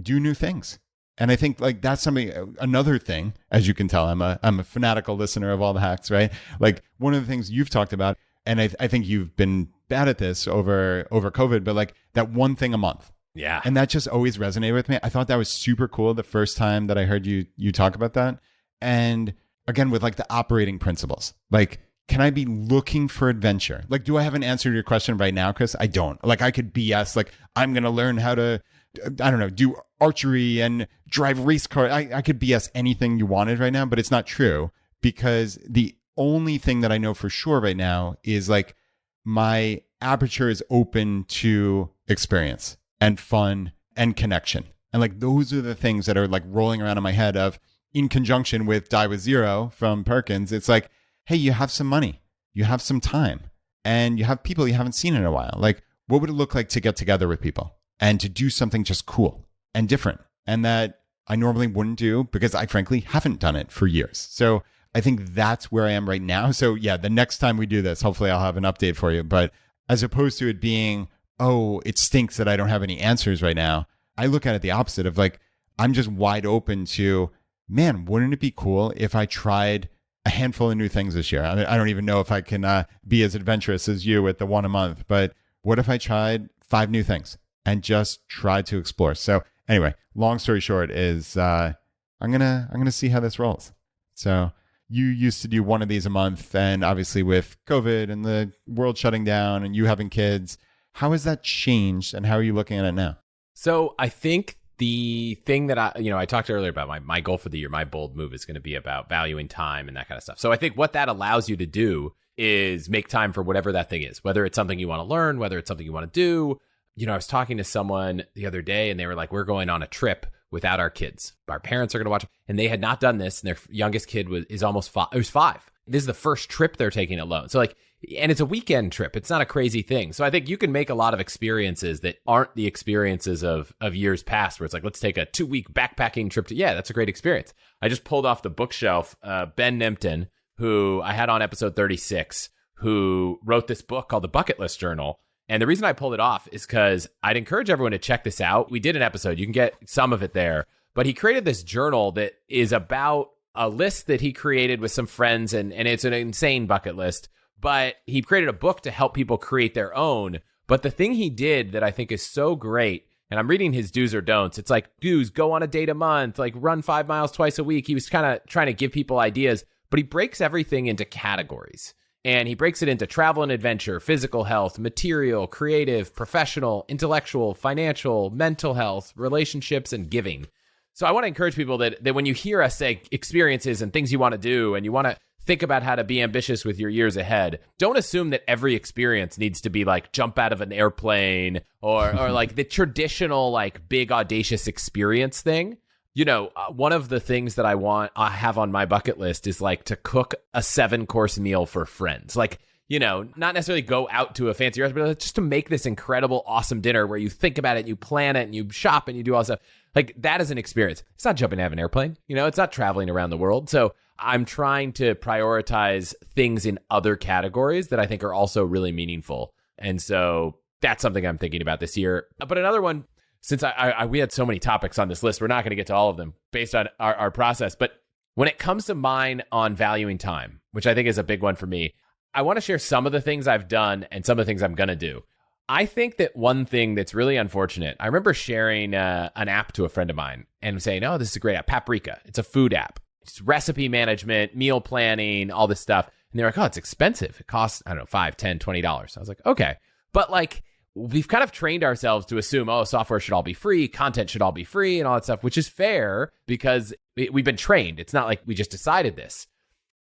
do new things. And I think like that's another thing, as you can tell, I'm a fanatical listener of all the hacks, right? Like one of the things you've talked about, and I think you've been bad at this over COVID, but like that one thing a month. Yeah. And that just always resonated with me. I thought that was super cool the first time that I heard you talk about that. And again, with like the operating principles, like, can I be looking for adventure? Like, do I have an answer to your question right now, Chris? I don't. Like, I could BS, like, I'm going to learn how to, I don't know, do archery and drive race car. I could BS anything you wanted right now, but it's not true, because the only thing that I know for sure right now is like my aperture is open to experience and fun and connection. And like, those are the things that are like rolling around in my head of, in conjunction with Die With Zero from Perkins. It's like, hey, you have some money, you have some time, and you have people you haven't seen in a while. Like, what would it look like to get together with people and to do something just cool and different, and that I normally wouldn't do because I frankly haven't done it for years. So I think that's where I am right now. So yeah, the next time we do this, hopefully I'll have an update for you. But as opposed to it being, oh, it stinks that I don't have any answers right now, I look at it the opposite of like, I'm just wide open to, man, wouldn't it be cool if I tried a handful of new things this year? I mean, I don't even know if I can be as adventurous as you with the one a month, but what if I tried 5 new things and just tried to explore? So anyway, long story short is I'm gonna see how this rolls. So you used to do one of these a month, and obviously with COVID and the world shutting down and you having kids, how has that changed, and how are you looking at it now? So I think the thing that I talked earlier about my goal for the year, my bold move is going to be about valuing time and that kind of stuff. So I think what that allows you to do is make time for whatever that thing is, whether it's something you want to learn, whether it's something you want to do. I was talking to someone the other day and they were like, we're going on a trip without our kids. Our parents are going to watch. And they had not done this. And their youngest kid is almost 5. It was 5. This is the first trip they're taking alone. So like, and it's a weekend trip. It's not a crazy thing. So I think you can make a lot of experiences that aren't the experiences of years past, where it's like, let's take a 2-week backpacking trip yeah, that's a great experience. I just pulled off the bookshelf, Ben Nimpton, who I had on episode 36, who wrote this book called The Bucket List Journal. And the reason I pulled it off is because I'd encourage everyone to check this out. We did an episode. You can get some of it there. But he created this journal that is about a list that he created with some friends, and it's an insane bucket list. But he created a book to help people create their own. But the thing he did that I think is so great, and I'm reading his do's or don'ts. It's like, do's, go on a date a month, like run 5 miles twice a week. He was kind of trying to give people ideas, but he breaks everything into categories. And he breaks it into travel and adventure, physical health, material, creative, professional, intellectual, financial, mental health, relationships, and giving. So I want to encourage people that when you hear us say experiences and things you want to do, and you want to think about how to be ambitious with your years ahead, don't assume that every experience needs to be like jump out of an airplane or like the traditional like big audacious experience thing. One of the things that I have on my bucket list is like to cook a 7-course meal for friends. Like, not necessarily go out to a fancy restaurant, but just to make this incredible, awesome dinner where you think about it, and you plan it, and you shop, and you do all this stuff. Like, that is an experience. It's not jumping out of an airplane. It's not traveling around the world. So I'm trying to prioritize things in other categories that I think are also really meaningful. And so that's something I'm thinking about this year. But another one, since we had so many topics on this list, we're not going to get to all of them based on our process. But when it comes to mine on valuing time, which I think is a big one for me, I want to share some of the things I've done and some of the things I'm going to do. I think that one thing that's really unfortunate, I remember sharing an app to a friend of mine and saying, oh, this is a great app, Paprika. It's a food app. It's recipe management, meal planning, all this stuff. And they're like, oh, it's expensive. It costs, I don't know, $5, $10, $20. I was like, okay. But like, we've kind of trained ourselves to assume, oh, software should all be free, content should all be free and all that stuff, which is fair because we've been trained. It's not like we just decided this.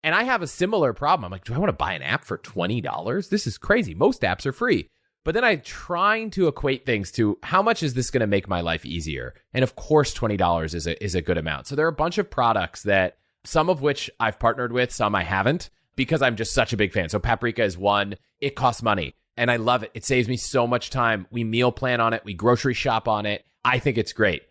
And I have a similar problem. I'm like, do I want to buy an app for $20? This is crazy. Most apps are free. But then I'm trying to equate things to how much is this going to make my life easier? And of course, $20 is a good amount. So there are a bunch of products that some of which I've partnered with, some I haven't, because I'm just such a big fan. So Paprika is one. It costs money. And I love it. It saves me so much time. We meal plan on it. We grocery shop on it. I think it's great.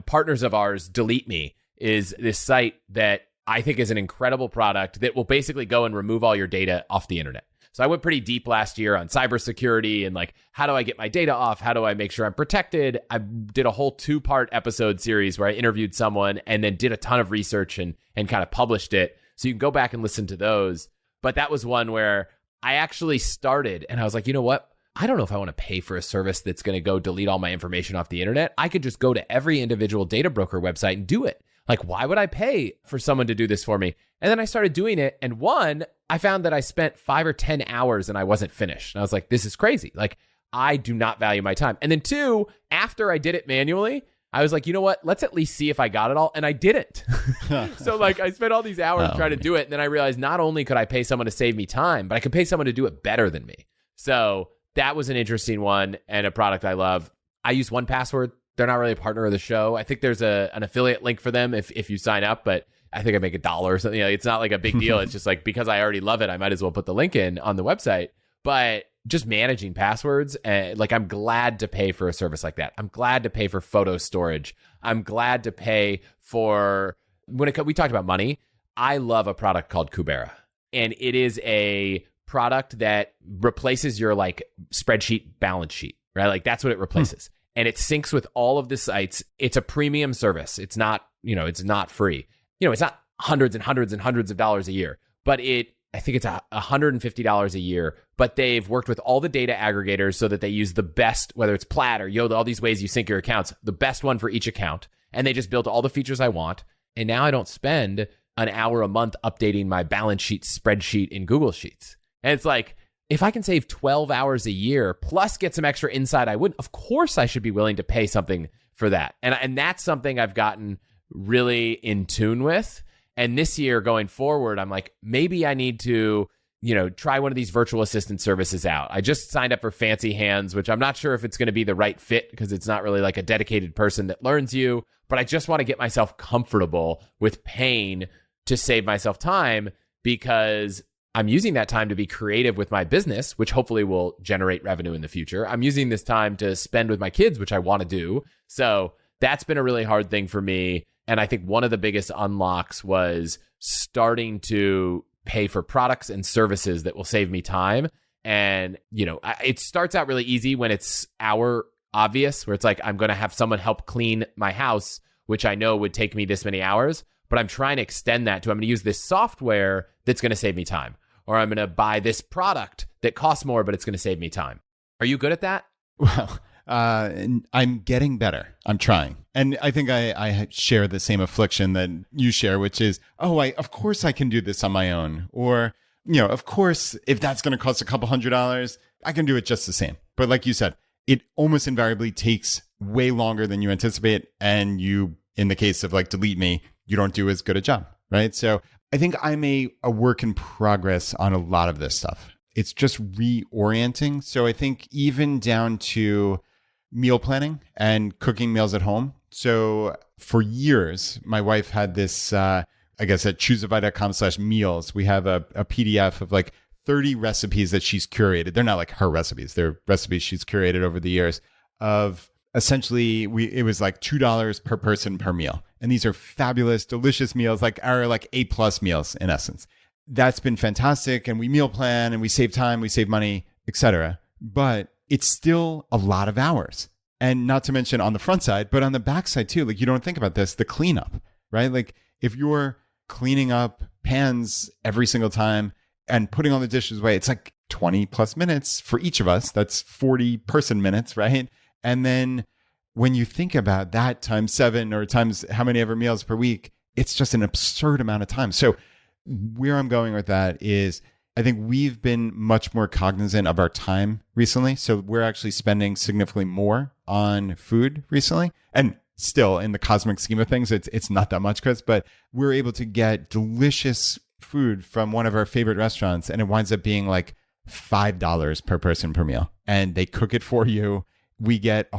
Partners of ours, Delete Me, is this site that I think is an incredible product that will basically go and remove all your data off the internet. So I went pretty deep last year on cybersecurity and like, how do I get my data off? How do I make sure I'm protected? I did a whole 2-part episode series where I interviewed someone and then did a ton of research and kind of published it. So you can go back and listen to those. But that was one where I actually started and I was like, you know what? I don't know if I want to pay for a service that's going to go delete all my information off the internet. I could just go to every individual data broker website and do it. Like, why would I pay for someone to do this for me? And then I started doing it. And one, I found that I spent 5 or 10 hours and I wasn't finished. And I was like, this is crazy. Like, I do not value my time. And then 2, after I did it manually, I was like, you know what? Let's at least see if I got it all. And I didn't. So like, I spent all these hours trying to do it. And then I realized not only could I pay someone to save me time, but I could pay someone to do it better than me. So that was an interesting one and a product I love. I use 1Password. They're not really a partner of the show. I think there's an affiliate link for them if you sign up, but I think I make $1 or something. It's not like a big deal. It's just like, because I already love it, I might as well put the link in on the website. But just managing passwords, I'm glad to pay for a service like that. I'm glad to pay for photo storage. I'm glad to pay for, we talked about money. I love a product called Kubera, and it is a product that replaces your spreadsheet balance sheet, right? Like that's what it replaces. And it syncs with all of the sites. It's a premium service. It's not, it's not free. It's not hundreds and hundreds and hundreds of dollars a year, but I think it's $150 a year, but they've worked with all the data aggregators so that they use the best, whether it's Plaid or Yoda, all these ways you sync your accounts, the best one for each account. And they just built all the features I want. And now I don't spend an hour a month updating my balance sheet spreadsheet in Google Sheets. And it's like, if I can save 12 hours a year plus get some extra insight, of course I should be willing to pay something for that. And that's something I've gotten really in tune with. And this year going forward, I'm like, maybe I need to, try one of these virtual assistant services out. I just signed up for Fancy Hands, which I'm not sure if it's going to be the right fit because it's not really like a dedicated person that learns you, but I just want to get myself comfortable with paying to save myself time, because I'm using that time to be creative with my business, which hopefully will generate revenue in the future. I'm using this time to spend with my kids, which I want to do. So that's been a really hard thing for me. And I think one of the biggest unlocks was starting to pay for products and services that will save me time. And, it starts out really easy when it's obvious, where it's like, I'm going to have someone help clean my house, which I know would take me this many hours. But I'm trying to extend that to, I'm going to use this software that's going to save me time. Or I'm going to buy this product that costs more, but it's going to save me time. Are you good at that? Well, I'm getting better. I'm trying. And I think I share the same affliction that you share, which is, of course I can do this on my own. Or, of course, if that's going to cost a couple $100, I can do it just the same. But like you said, it almost invariably takes way longer than you anticipate. And you, in the case of Delete Me, you don't do as good a job, right? So I think I'm a work in progress on a lot of this stuff. It's just reorienting. So I think even down to meal planning and cooking meals at home. So for years, my wife had this, at choosify.com/meals, we have a PDF of 30 recipes that she's curated. They're not her recipes. They're recipes she's curated over the years of essentially, it was $2 per person per meal. And these are fabulous, delicious meals, our A+ meals in essence. That's been fantastic. And we meal plan and we save time, we save money, etc. But it's still a lot of hours. And not to mention on the front side, but on the back side too, you don't think about this, the cleanup, right? If you're cleaning up pans every single time and putting all the dishes away, it's 20 plus minutes for each of us. That's 40 person minutes, right? And then when you think about that times 7 or times how many ever meals per week, it's just an absurd amount of time. So where I'm going with that is I think we've been much more cognizant of our time recently. So we're actually spending significantly more on food recently. And still, in the cosmic scheme of things, it's not that much, Chris, but we're able to get delicious food from one of our favorite restaurants. And it winds up being $5 per person per meal. And they cook it for you. We get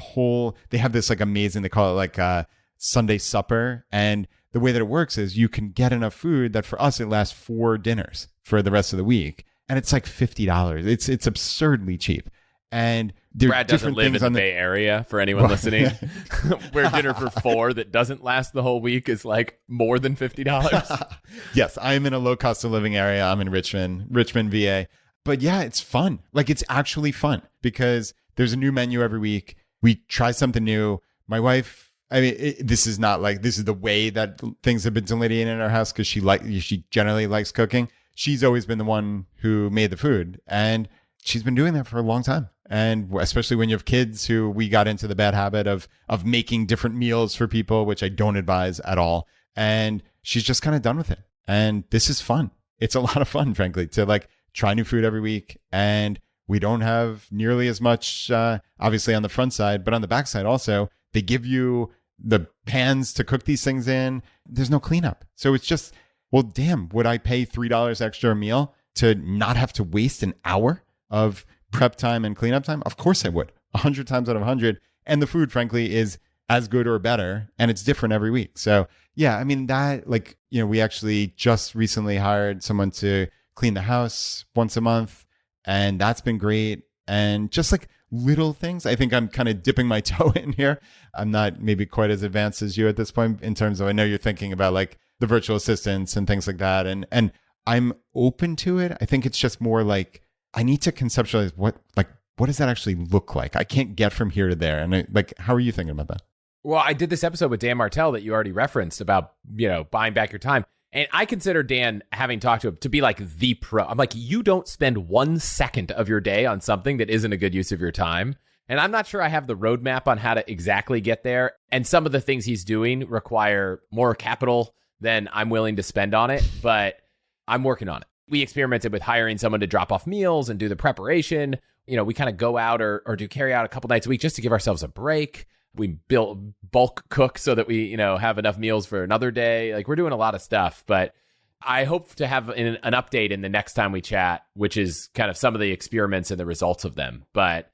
they have this amazing, they call it Sunday supper. And the way that it works is you can get enough food that for us, it lasts 4 dinners for the rest of the week. And it's $50. It's absurdly cheap. And Brad doesn't live in the Bay Area, for anyone listening, where dinner for 4 that doesn't last the whole week is more than $50. Yes, I'm in a low cost of living area. I'm in Richmond, VA. But yeah, it's fun. It's actually fun because there's a new menu every week. We try something new. My wife, this is not this is the way that things have been delineated in our house because she generally likes cooking. She's always been the one who made the food, and she's been doing that for a long time. And especially when you have kids, who we got into the bad habit of making different meals for people, which I don't advise at all. And she's just kind of done with it. And this is fun. It's a lot of fun, frankly, to try new food every week. And we don't have nearly as much, obviously, on the front side, but on the back side also, they give you the pans to cook these things in. There's no cleanup. So it's just, well, damn, would I pay $3 extra a meal to not have to waste an hour of prep time and cleanup time? Of course I would. 100 times out of 100. And the food, frankly, is as good or better, and it's different every week. So yeah, I mean that, like, we actually just recently hired someone to clean the house once a month, and that's been great. And just like little things, I think I'm kind of dipping my toe in here. I'm not maybe quite as advanced as you at this point in terms of, I know you're thinking about like the virtual assistants and things like that. And I'm open to it. I think it's just more like, I need to conceptualize what does that actually look like? I can't get from here to there. And how are you thinking about that? Well, I did this episode with Dan Martell that you already referenced about, buying back your time. And I consider Dan, having talked to him, to be like the pro. I'm like, you don't spend 1 second of your day on something that isn't a good use of your time. And I'm not sure I have the roadmap on how to exactly get there. And some of the things he's doing require more capital than I'm willing to spend on it, but I'm working on it. We experimented with hiring someone to drop off meals and do the preparation. We kind of go out or do carry out a couple nights a week just to give ourselves a break. We built bulk cook so that we, have enough meals for another day. Like, we're doing a lot of stuff, but I hope to have an update in the next time we chat, which is kind of some of the experiments and the results of them. But,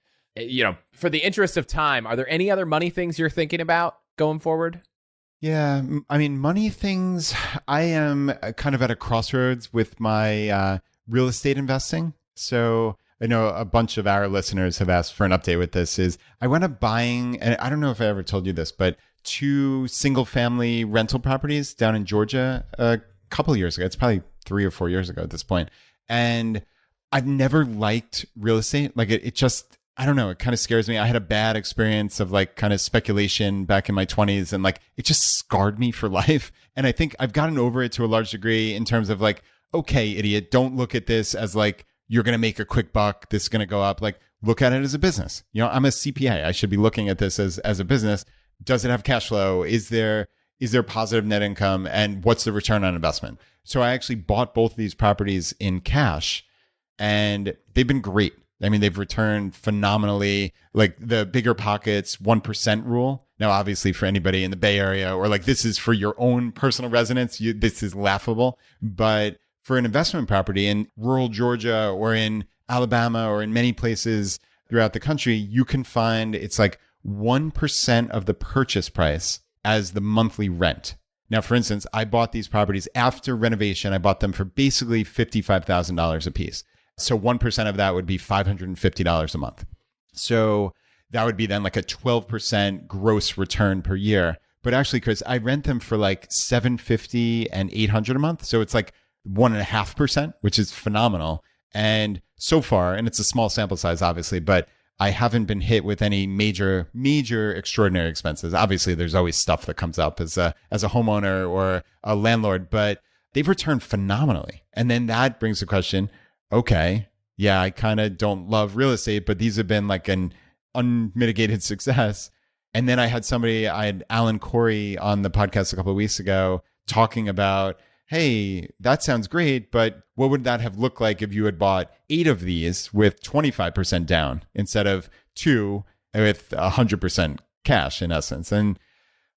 for the interest of time, are there any other money things you're thinking about going forward? Yeah, I mean, money things, I am kind of at a crossroads with my real estate investing. So I know a bunch of our listeners have asked for an update with this. Is I wound up buying, and I don't know if I ever told you this, but 2 single family rental properties down in Georgia a couple of years ago. It's probably 3 or 4 years ago at this point. And I've never liked real estate. Like it just, I don't know, it kind of scares me. I had a bad experience of like kind of speculation back in my 20s, and like it just scarred me for life. And I think I've gotten over it to a large degree in terms of like, okay, idiot, don't look at this as like, you're going to make a quick buck, this is going to go up. Like, look at it as a business. I'm a CPA. I should be looking at this as a business. Does it have cash flow? Is there positive net income? And what's the return on investment? So I actually bought both of these properties in cash, and they've been great. I mean, they've returned phenomenally. Like the bigger pockets, 1% rule. Now, obviously for anybody in the Bay Area, or like this is for your own personal residence, this is laughable. But for an investment property in rural Georgia or in Alabama or in many places throughout the country, you can find it's like 1% of the purchase price as the monthly rent. Now, for instance, I bought these properties after renovation. I bought them for basically $55,000 a piece. So 1% of that would be $550 a month. So that would be then like a 12% gross return per year. But actually, Chris, I rent them for like $750 and $800 a month. So it's like 1.5%, which is phenomenal. And so far, and it's a small sample size, obviously, but I haven't been hit with any major extraordinary expenses. Obviously, there's always stuff that comes up as a homeowner or a landlord, but they've returned phenomenally. And then that brings the question, okay, yeah, I kind of don't love real estate, but these have been like an unmitigated success. And then I had Alan Corey on the podcast a couple of weeks ago talking about, hey, that sounds great, but what would that have looked like if you had bought 8 of these with 25% down instead of 2 with 100% cash in essence? And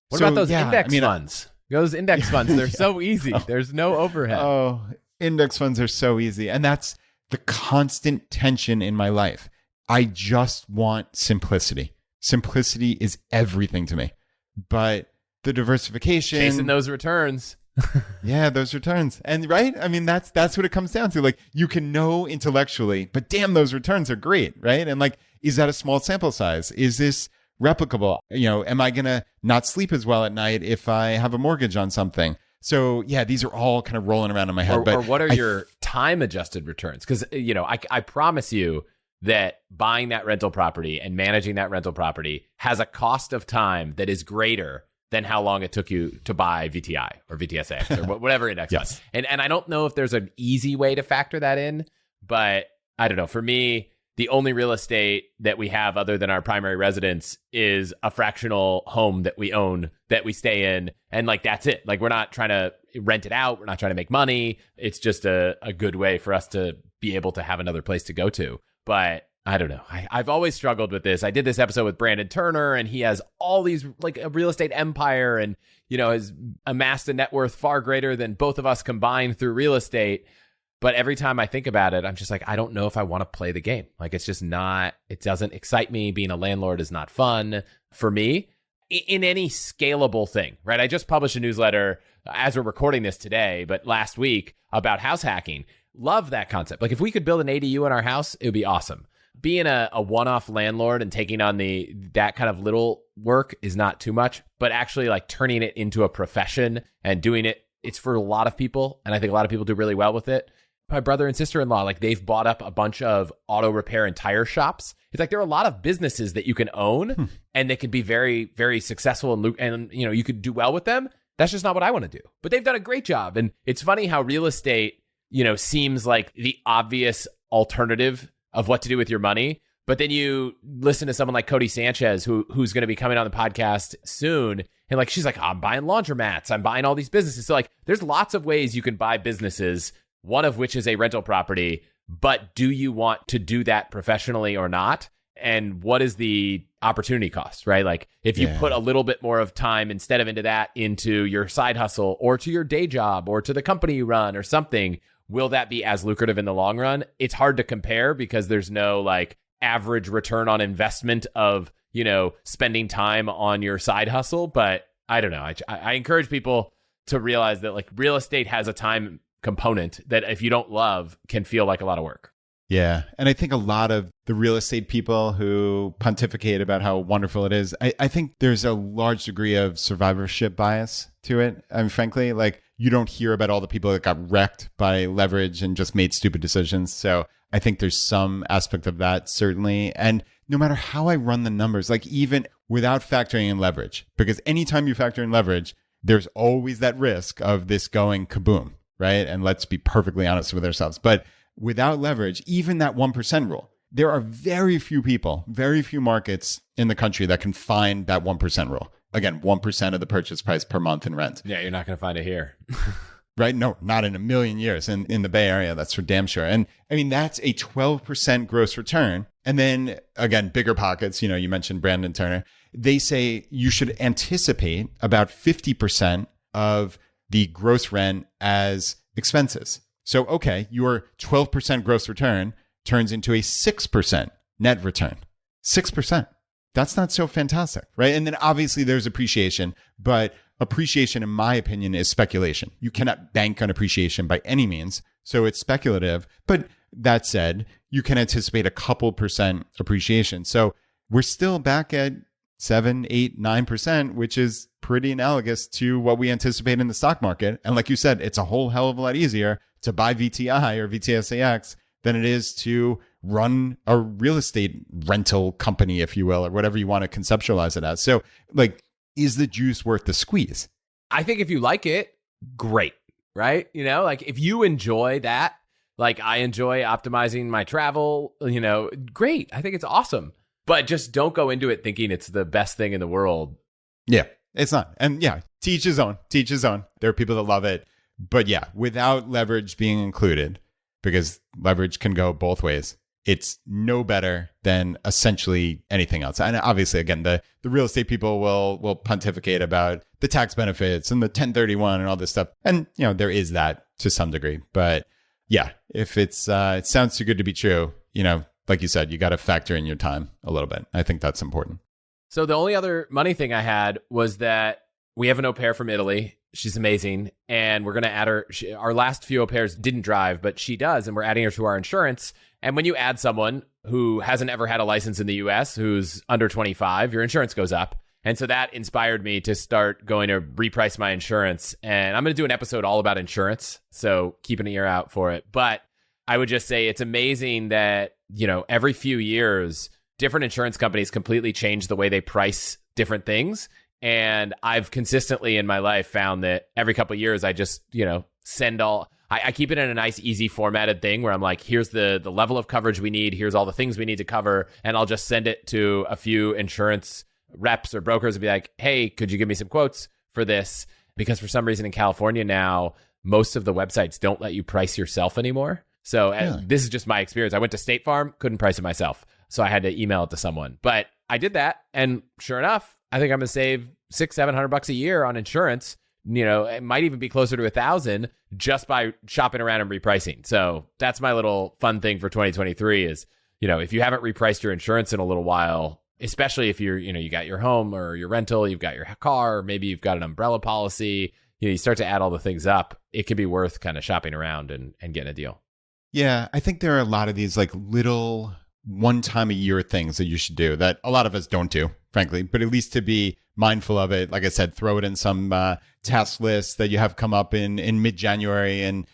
what about those index funds? Those index funds, they're so easy. There's no overhead. Oh, index funds are so easy. And that's the constant tension in my life. I just want simplicity. Simplicity is everything to me. But the diversification, chasing those returns. Yeah, those returns. And right? I mean, that's what it comes down to. Like, you can know intellectually, but damn, those returns are great, right? And like, is that a small sample size? Is this replicable? Am I going to not sleep as well at night if I have a mortgage on something? So yeah, these are all kind of rolling around in my head. Or what are your time adjusted returns? Because, I promise you that buying that rental property and managing that rental property has a cost of time that is greater than how long it took you to buy VTI or VTSA or whatever index. Yes. And I don't know if there's an easy way to factor that in, but I don't know. For me, the only real estate that we have other than our primary residence is a fractional home that we own, that we stay in. And like, that's it. Like, we're not trying to rent it out. We're not trying to make money. It's just a good way for us to be able to have another place to go to. But I don't know. I've always struggled with this. I did this episode with Brandon Turner, and he has all these, like, a real estate empire and, has amassed a net worth far greater than both of us combined through real estate. But every time I think about it, I'm just like, I don't know if I want to play the game. Like, it's just not, it doesn't excite me. Being a landlord is not fun for me. in any scalable thing, right? I just published a newsletter as we're recording this today, but last week about house hacking. Love that concept. Like if we could build an ADU in our house, it would be awesome. Being a one-off landlord and taking on that kind of little work is not too much, but actually like turning it into a profession and doing it, it's for a lot of people. And I think a lot of people do really well with it. My brother and sister-in-law, like they've bought up a bunch of auto repair and tire shops. It's like there are a lot of businesses that you can own and they can be very, very successful and you could do well with them. That's just not what I want to do. But they've done a great job. And it's funny how real estate, seems like the obvious alternative of what to do with your money. But then you listen to someone like Cody Sanchez, who's going to be coming on the podcast soon. And like, she's like, I'm buying laundromats. I'm buying all these businesses. So like, there's lots of ways you can buy businesses, one of which is a rental property. But do you want to do that professionally or not? And what is the opportunity cost, right? Like if you put a little bit more of time instead of into your side hustle or to your day job or to the company you run or something, will that be as lucrative in the long run? It's hard to compare because there's no like average return on investment of, spending time on your side hustle. But I don't know. I encourage people to realize that like real estate has a time component that if you don't love can feel like a lot of work. Yeah. And I think a lot of the real estate people who pontificate about how wonderful it is, I think there's a large degree of survivorship bias to it. I mean, frankly, like you don't hear about all the people that got wrecked by leverage and just made stupid decisions. So I think there's some aspect of that, certainly. And no matter how I run the numbers, like even without factoring in leverage, because anytime you factor in leverage, there's always that risk of this going kaboom, right? And let's be perfectly honest with ourselves. But without leverage, even that 1% rule, there are very few people, very few markets in the country that can find that 1% rule. Again, 1% of the purchase price per month in rent. Yeah, you're not going to find it here. Right? No, not in a million years in the Bay Area. That's for damn sure. And I mean, that's a 12% gross return. And then again, bigger pockets, you mentioned Brandon Turner. They say you should anticipate about 50% of the gross rent as expenses. So, okay, your 12% gross return turns into a 6% net return. 6%. That's not so fantastic, right? And then obviously there's appreciation, but appreciation, in my opinion, is speculation. You cannot bank on appreciation by any means. So it's speculative. But that said, you can anticipate a couple percent appreciation. So we're still back at 7, 8, 9%, which is pretty analogous to what we anticipate in the stock market. And like you said, it's a whole hell of a lot easier to buy VTI or VTSAX than it is to run a real estate rental company, if you will, or whatever you want to conceptualize it as. So like, is the juice worth the squeeze? I think if you like it, great, right? Like if you enjoy that, like I enjoy optimizing my travel, great. I think it's awesome. But just don't go into it thinking it's the best thing in the world. Yeah, it's not. And yeah, teach his own. There are people that love it. But yeah, without leverage being included, because leverage can go both ways, it's no better than essentially anything else. And obviously, again, the real estate people will pontificate about the tax benefits and the 1031 and all this stuff. And, there is that to some degree. But yeah, if it sounds too good to be true, like you said, you got to factor in your time a little bit. I think that's important. So the only other money thing I had was that we have an au pair from Italy. She's amazing. And we're going to add her. Our last few au pairs didn't drive, but she does. And we're adding her to our insurance. And when you add someone who hasn't ever had a license in the US, who's under 25, your insurance goes up. And so that inspired me to start going to reprice my insurance. And I'm going to do an episode all about insurance. So keep an ear out for it. But I would just say it's amazing that, every few years, different insurance companies completely change the way they price different things. And I've consistently in my life found that every couple of years, I just, send all... I keep it in a nice, easy formatted thing where I'm like, here's the level of coverage we need. Here's all the things we need to cover. And I'll just send it to a few insurance reps or brokers and be like, hey, could you give me some quotes for this? Because for some reason in California now, most of the websites don't let you price yourself anymore. So really? This is just my experience. I went to State Farm, couldn't price it myself. So I had to email it to someone. But I did that. And sure enough, I think I'm going to save $600-700 a year on insurance. It might even be closer to 1,000 just by shopping around and repricing. So that's my little fun thing for 2023 is, if you haven't repriced your insurance in a little while, especially if you got your home or your rental, you've got your car, or maybe you've got an umbrella policy, you start to add all the things up, it can be worth kind of shopping around and getting a deal. Yeah, I think there are a lot of these like little one time a year things that you should do that a lot of us don't do, frankly, but at least to be mindful of it. Like I said, throw it in some task list that you have come up in mid-January. And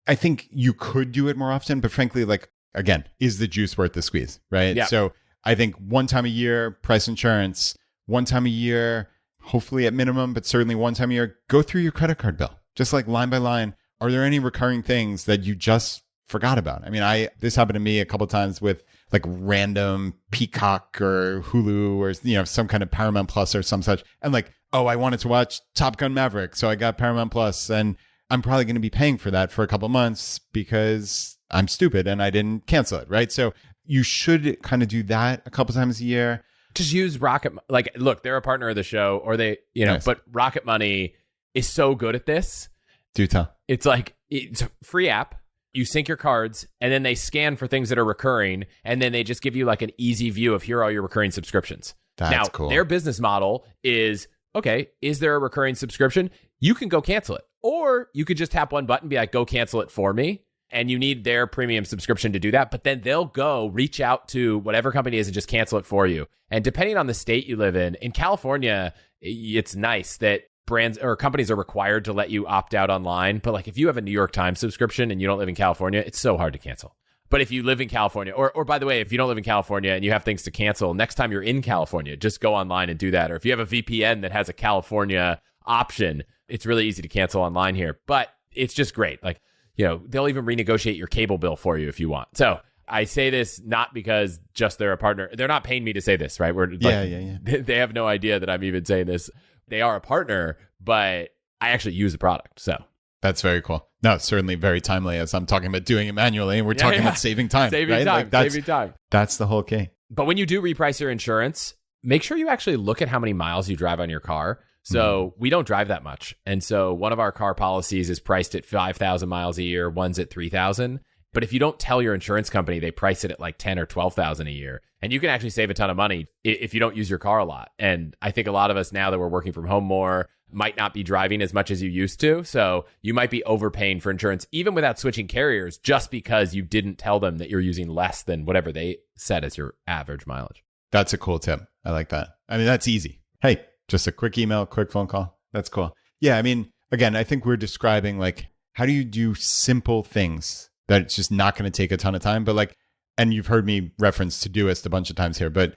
I think you could do it more often, but frankly, like, again, is the juice worth the squeeze, right? Yeah. So I think one time a year, price insurance, one time a year, hopefully at minimum, but certainly one time a year, go through your credit card bill, just like line by line. Are there any recurring things that you just forgot about? I mean, this happened to me a couple of times with like random Peacock or Hulu or, some kind of Paramount Plus or some such. And like, oh, I wanted to watch Top Gun Maverick, so I got Paramount Plus, and I'm probably going to be paying for that for a couple of months because I'm stupid and I didn't cancel it, right? So you should kind of do that a couple times a year. Just use Rocket. Like, look, they're a partner of the show, or they, Nice. But Rocket Money is so good at this. Do tell. It's like, it's a free app. You sync your cards, and then they scan for things that are recurring, and then they just give you like an easy view of here are all your recurring subscriptions. That's cool. Their business model is, okay, is there a recurring subscription? You can go cancel it. Or you could just tap one button and be like, go cancel it for me. And you need their premium subscription to do that. But then they'll go reach out to whatever company it is and just cancel it for you. And depending on the state you live in California, it's nice that brands or companies are required to let you opt out online. But like if you have a New York Times subscription and you don't live in California, it's so hard to cancel. But if you live in California, or by the way, if you don't live in California and you have things to cancel, next time you're in California, just go online and do that. Or if you have a VPN that has a California option, it's really easy to cancel online here. But it's just great. Like, they'll even renegotiate your cable bill for you if you want. So I say this not because just they're a partner. They're not paying me to say this, right? Yeah. They have no idea that I'm even saying this. They are a partner, but I actually use the product. So that's very cool. No, it's certainly very timely as I'm talking about doing it manually, and we're talking about saving time. Saving time. That's the whole key. But when you do reprice your insurance, make sure you actually look at how many miles you drive on your car. So we don't drive that much. And so one of our car policies is priced at 5,000 miles a year. One's at 3,000. But if you don't tell your insurance company, they price it at like 10 or 12,000 a year. And you can actually save a ton of money if you don't use your car a lot. And I think a lot of us now that we're working from home more might not be driving as much as you used to. So you might be overpaying for insurance, even without switching carriers, just because you didn't tell them that you're using less than whatever they set as your average mileage. That's a cool tip. I like that. I mean, that's easy. Hey, just a quick email, quick phone call. That's cool. Yeah, I mean, again, I think we're describing like, how do you do simple things that it's just not going to take a ton of time? But like, and you've heard me reference Todoist a bunch of times here, but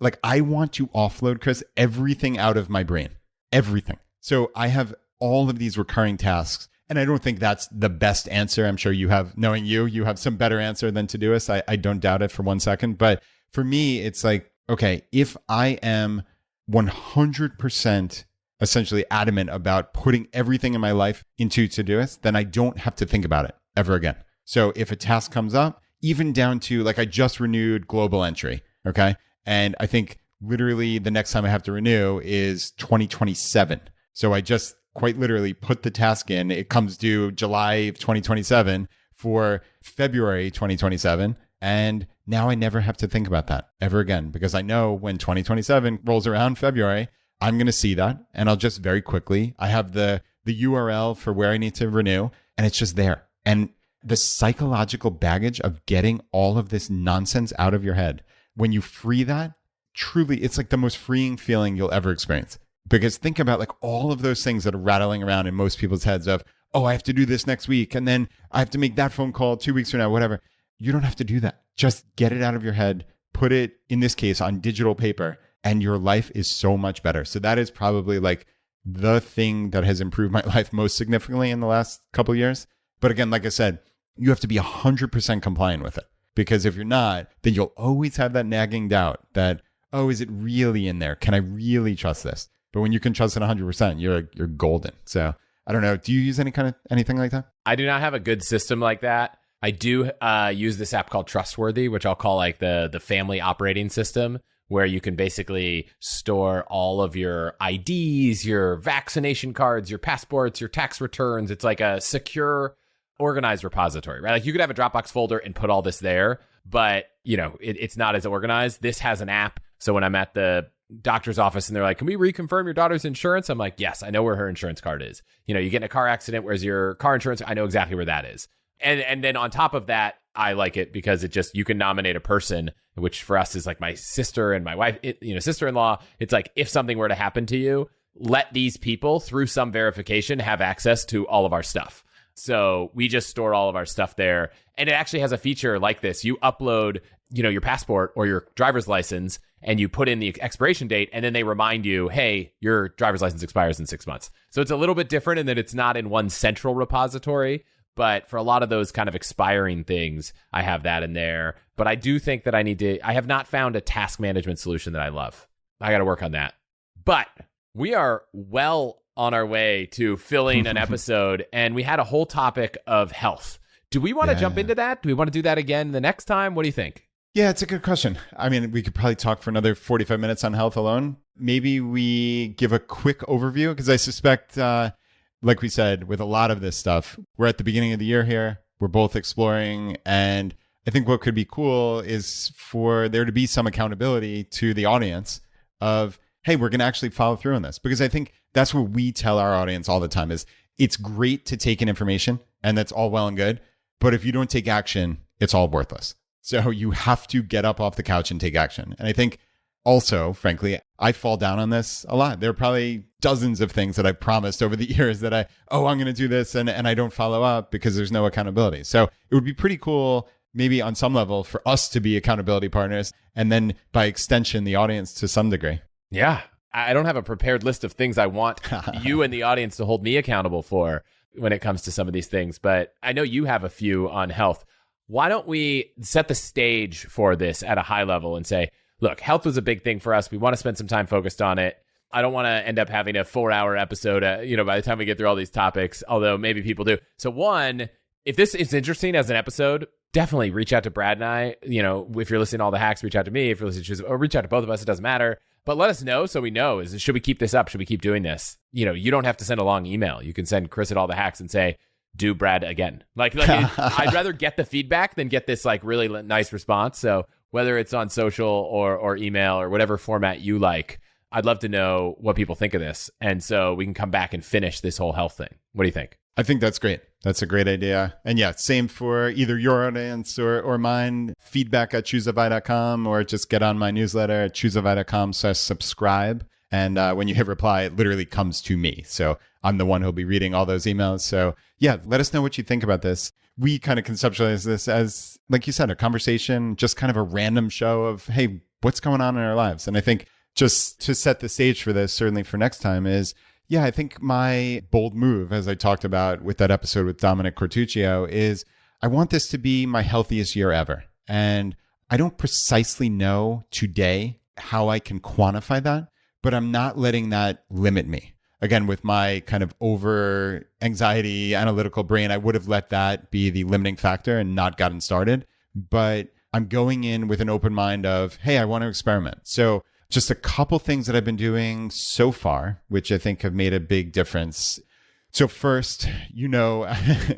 like, I want to offload, Chris, everything out of my brain, everything. So I have all of these recurring tasks, and I don't think that's the best answer. I'm sure you have, knowing you have some better answer than Todoist. I don't doubt it for 1 second. But for me, it's like, okay, if I am 100% essentially adamant about putting everything in my life into Todoist, then I don't have to think about it ever again. So if a task comes up, even down to like, I just renewed global entry. Okay. And I think literally the next time I have to renew is 2027. So I just quite literally put the task in. It comes due July of 2027 for February 2027. And now I never have to think about that ever again, because I know when 2027 rolls around February, I'm going to see that. And I'll just very quickly, I have the URL for where I need to renew, and it's just there. And the psychological baggage of getting all of this nonsense out of your head, when you free that, truly, it's like the most freeing feeling you'll ever experience. Because think about like all of those things that are rattling around in most people's heads of, oh, I have to do this next week, and then I have to make that phone call 2 weeks from now, whatever. You don't have to do that. Just get it out of your head, put it, in this case, on digital paper, and your life is so much better. So that is probably like the thing that has improved my life most significantly in the last couple of years. But again, like I said, you have to be 100% compliant with it. Because if you're not, then you'll always have that nagging doubt that, oh, is it really in there? Can I really trust this? But when you can trust it 100%, you're golden. So I don't know. Do you use anything like that? I do not have a good system like that. I do use this app called Trustworthy, which I'll call like the family operating system, where you can basically store all of your IDs, your vaccination cards, your passports, your tax returns. It's like a secure, organized repository, right? Like you could have a Dropbox folder and put all this there, but it's not as organized. This has an app So when I'm at the doctor's office and they're like, can we reconfirm your daughter's insurance? I'm like, yes, I know where her insurance card is. You know, you get in a car accident, where's your car insurance? I know exactly where that is. And then on top of that, I like it because it just, you can nominate a person, which for us is like my sister and my wife, sister-in-law. It's like, if something were to happen to you, let these people through some verification have access to all of our stuff. So we just store all of our stuff there. And it actually has a feature like this. You upload, your passport or your driver's license and you put in the expiration date, and then they remind you, hey, your driver's license expires in 6 months. So it's a little bit different in that it's not in one central repository. But for a lot of those kind of expiring things, I have that in there. But I do think that I have not found a task management solution that I love. I got to work on that. But we are well on our way to filling an episode, and we had a whole topic of health. Do we want to jump into that? Do we want to do that again the next time? What do you think? Yeah, it's a good question. I mean, we could probably talk for another 45 minutes on health alone. Maybe we give a quick overview, because I suspect, like we said, with a lot of this stuff, we're at the beginning of the year here. We're both exploring. And I think what could be cool is for there to be some accountability to the audience of, hey, we're going to actually follow through on this. Because I think that's what we tell our audience all the time is it's great to take in information, and that's all well and good. But if you don't take action, it's all worthless. So you have to get up off the couch and take action. And I think also, frankly, I fall down on this a lot. There are probably dozens of things that I've promised over the years that I'm going to do this, and I don't follow up because there's no accountability. So it would be pretty cool, maybe on some level, for us to be accountability partners, and then by extension, the audience to some degree. Yeah. I don't have a prepared list of things I want you and the audience to hold me accountable for when it comes to some of these things, but I know you have a few on health. Why don't we set the stage for this at a high level and say, look, health was a big thing for us. We want to spend some time focused on it. I don't want to end up having a 4-hour episode, by the time we get through all these topics, although maybe people do. So one, if this is interesting as an episode, definitely reach out to Brad and I. If you're listening to All the Hacks, reach out to me. If you're listening to reach out to both of us, it doesn't matter. But let us know so we know, should we keep this up? Should we keep doing this? You don't have to send a long email. You can send Chris at All the Hacks and say, do Brad again. I'd rather get the feedback than get this really nice response. So whether it's on social or email or whatever format you like, I'd love to know what people think of this. And so we can come back and finish this whole health thing. What do you think? I think that's great. That's a great idea. And yeah, same for either your audience or mine, feedback at chooseavi.com, or just get on my newsletter at chooseavi.com/subscribe. And when you hit reply, it literally comes to me. So I'm the one who'll be reading all those emails. So yeah, let us know what you think about this. We kind of conceptualize this as, like you said, a conversation, just kind of a random show of, hey, what's going on in our lives? And I think just to set the stage for this, certainly for next time, is, yeah, I think my bold move, as I talked about with that episode with Dominic Cortuccio, is I want this to be my healthiest year ever. And I don't precisely know today how I can quantify that, but I'm not letting that limit me. Again, with my kind of over anxiety, analytical brain, I would have let that be the limiting factor and not gotten started. But I'm going in with an open mind of, hey, I want to experiment. So just a couple things that I've been doing so far, which I think have made a big difference. So first,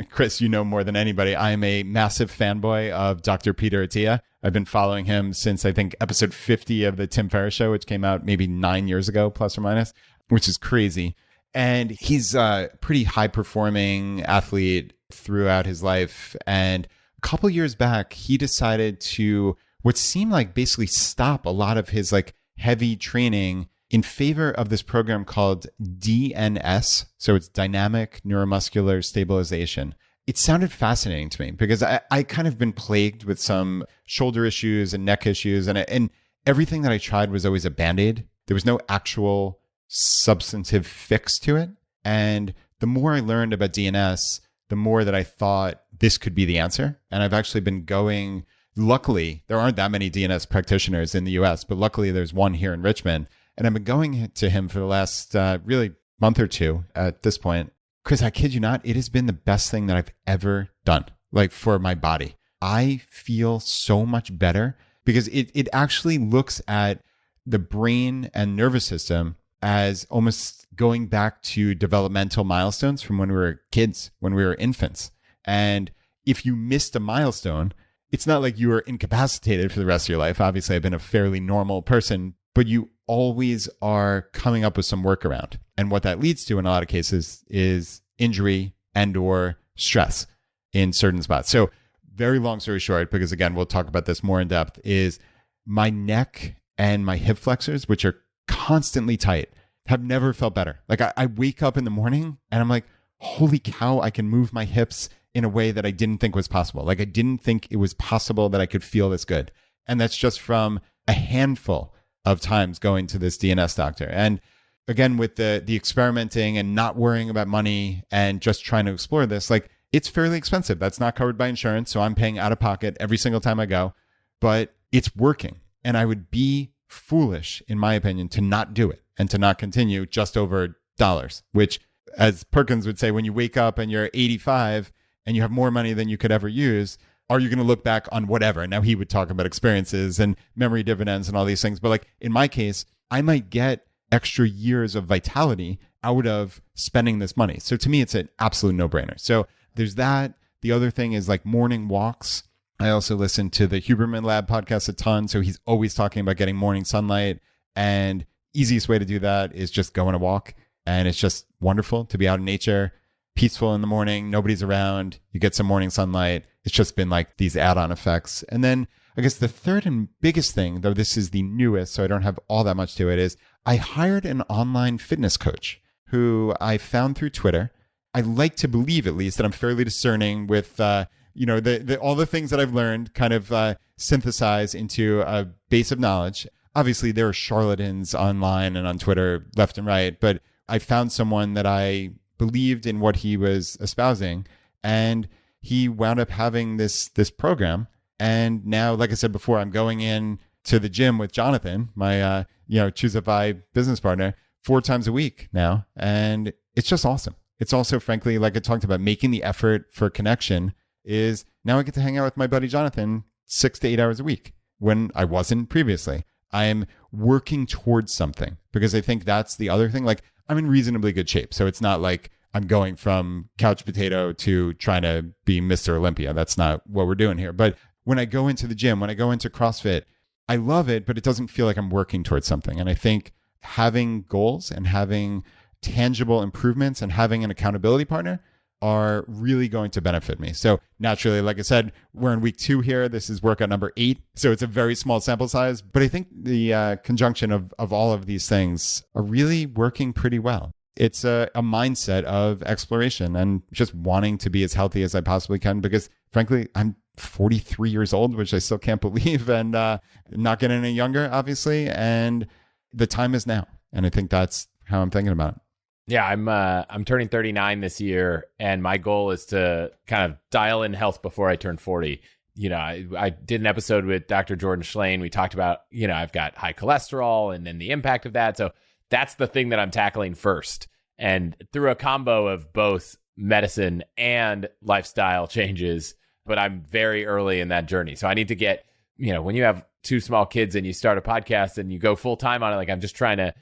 Chris, more than anybody, I am a massive fanboy of Dr. Peter Attia. I've been following him since, I think, episode 50 of the Tim Ferriss Show, which came out maybe 9 years ago, plus or minus, which is crazy. And he's a pretty high-performing athlete throughout his life. And a couple years back, he decided to what seemed like basically stop a lot of his heavy training in favor of this program called DNS. So it's dynamic neuromuscular stabilization. It sounded fascinating to me because I kind of been plagued with some shoulder issues and neck issues. And everything that I tried was always a Band-Aid. There was no actual substantive fix to it. And the more I learned about DNS, the more that I thought this could be the answer. And I've actually been going, luckily, there aren't that many DNS practitioners in the US, but luckily there's one here in Richmond. And I've been going to him for the last really month or two at this point. Chris, I kid you not, it has been the best thing that I've ever done, for my body. I feel so much better because it actually looks at the brain and nervous system as almost going back to developmental milestones from when we were kids, when we were infants. And if you missed a milestone, it's not like you are incapacitated for the rest of your life. Obviously, I've been a fairly normal person, but you always are coming up with some workaround. And what that leads to in a lot of cases is injury and or stress in certain spots. So very long story short, because again, we'll talk about this more in depth, is my neck and my hip flexors, which are constantly tight, have never felt better. Like I wake up in the morning and I'm like, holy cow, I can move my hips in a way that I didn't think was possible. Like I didn't think it was possible that I could feel this good. And that's just from a handful of times going to this DNS doctor. And again, with the experimenting and not worrying about money and just trying to explore this, like it's fairly expensive. That's not covered by insurance. So I'm paying out of pocket every single time I go, but it's working. And I would be foolish, in my opinion, to not do it and to not continue just over dollars, which, as Perkins would say, when you wake up and you're 85 and you have more money than you could ever use, are you going to look back on whatever? Now he would talk about experiences and memory dividends and all these things. But like in my case, I might get extra years of vitality out of spending this money. So to me, it's an absolute no-brainer. So there's that. The other thing is like morning walks. I also listen to the Huberman Lab podcast a ton. So he's always talking about getting morning sunlight. And easiest way to do that is just go on a walk. And it's just wonderful to be out in nature, peaceful in the morning, nobody's around, you get some morning sunlight. It's just been like these add-on effects. And then I guess the third and biggest thing, though this is the newest, so I don't have all that much to it, is I hired an online fitness coach who I found through Twitter. I like to believe, at least, that I'm fairly discerning with, all the things that I've learned kind of synthesize into a base of knowledge. Obviously, there are charlatans online and on Twitter left and right, but I found someone that I believed in what he was espousing, and he wound up having this program. And now, like I said before, I'm going in to the gym with Jonathan, my Choosify business partner, 4 times a week now, and it's just awesome. It's also, frankly, like I talked about, making the effort for connection is now I get to hang out with my buddy Jonathan 6 to 8 hours a week when I wasn't previously. I'm working towards something, because I think that's the other thing. Like I'm in reasonably good shape. So it's not like I'm going from couch potato to trying to be Mr. Olympia. That's not what we're doing here. But when I go into the gym, when I go into CrossFit, I love it, but it doesn't feel like I'm working towards something. And I think having goals and having tangible improvements and having an accountability partner are really going to benefit me. So naturally, like I said, we're in week 2 here. This is workout number 8. So it's a very small sample size, but I think the conjunction of all of these things are really working pretty well. It's a mindset of exploration and just wanting to be as healthy as I possibly can, because frankly, I'm 43 years old, which I still can't believe, and not getting any younger, obviously. And the time is now. And I think that's how I'm thinking about it. Yeah, I'm turning 39 this year, and my goal is to kind of dial in health before I turn 40. I did an episode with Dr. Jordan Schlane. We talked about, I've got high cholesterol and then the impact of that. So that's the thing that I'm tackling first. And through a combo of both medicine and lifestyle changes, but I'm very early in that journey. So I need to get, when you have 2 small kids and you start a podcast and you go full time on it, like I'm just trying to,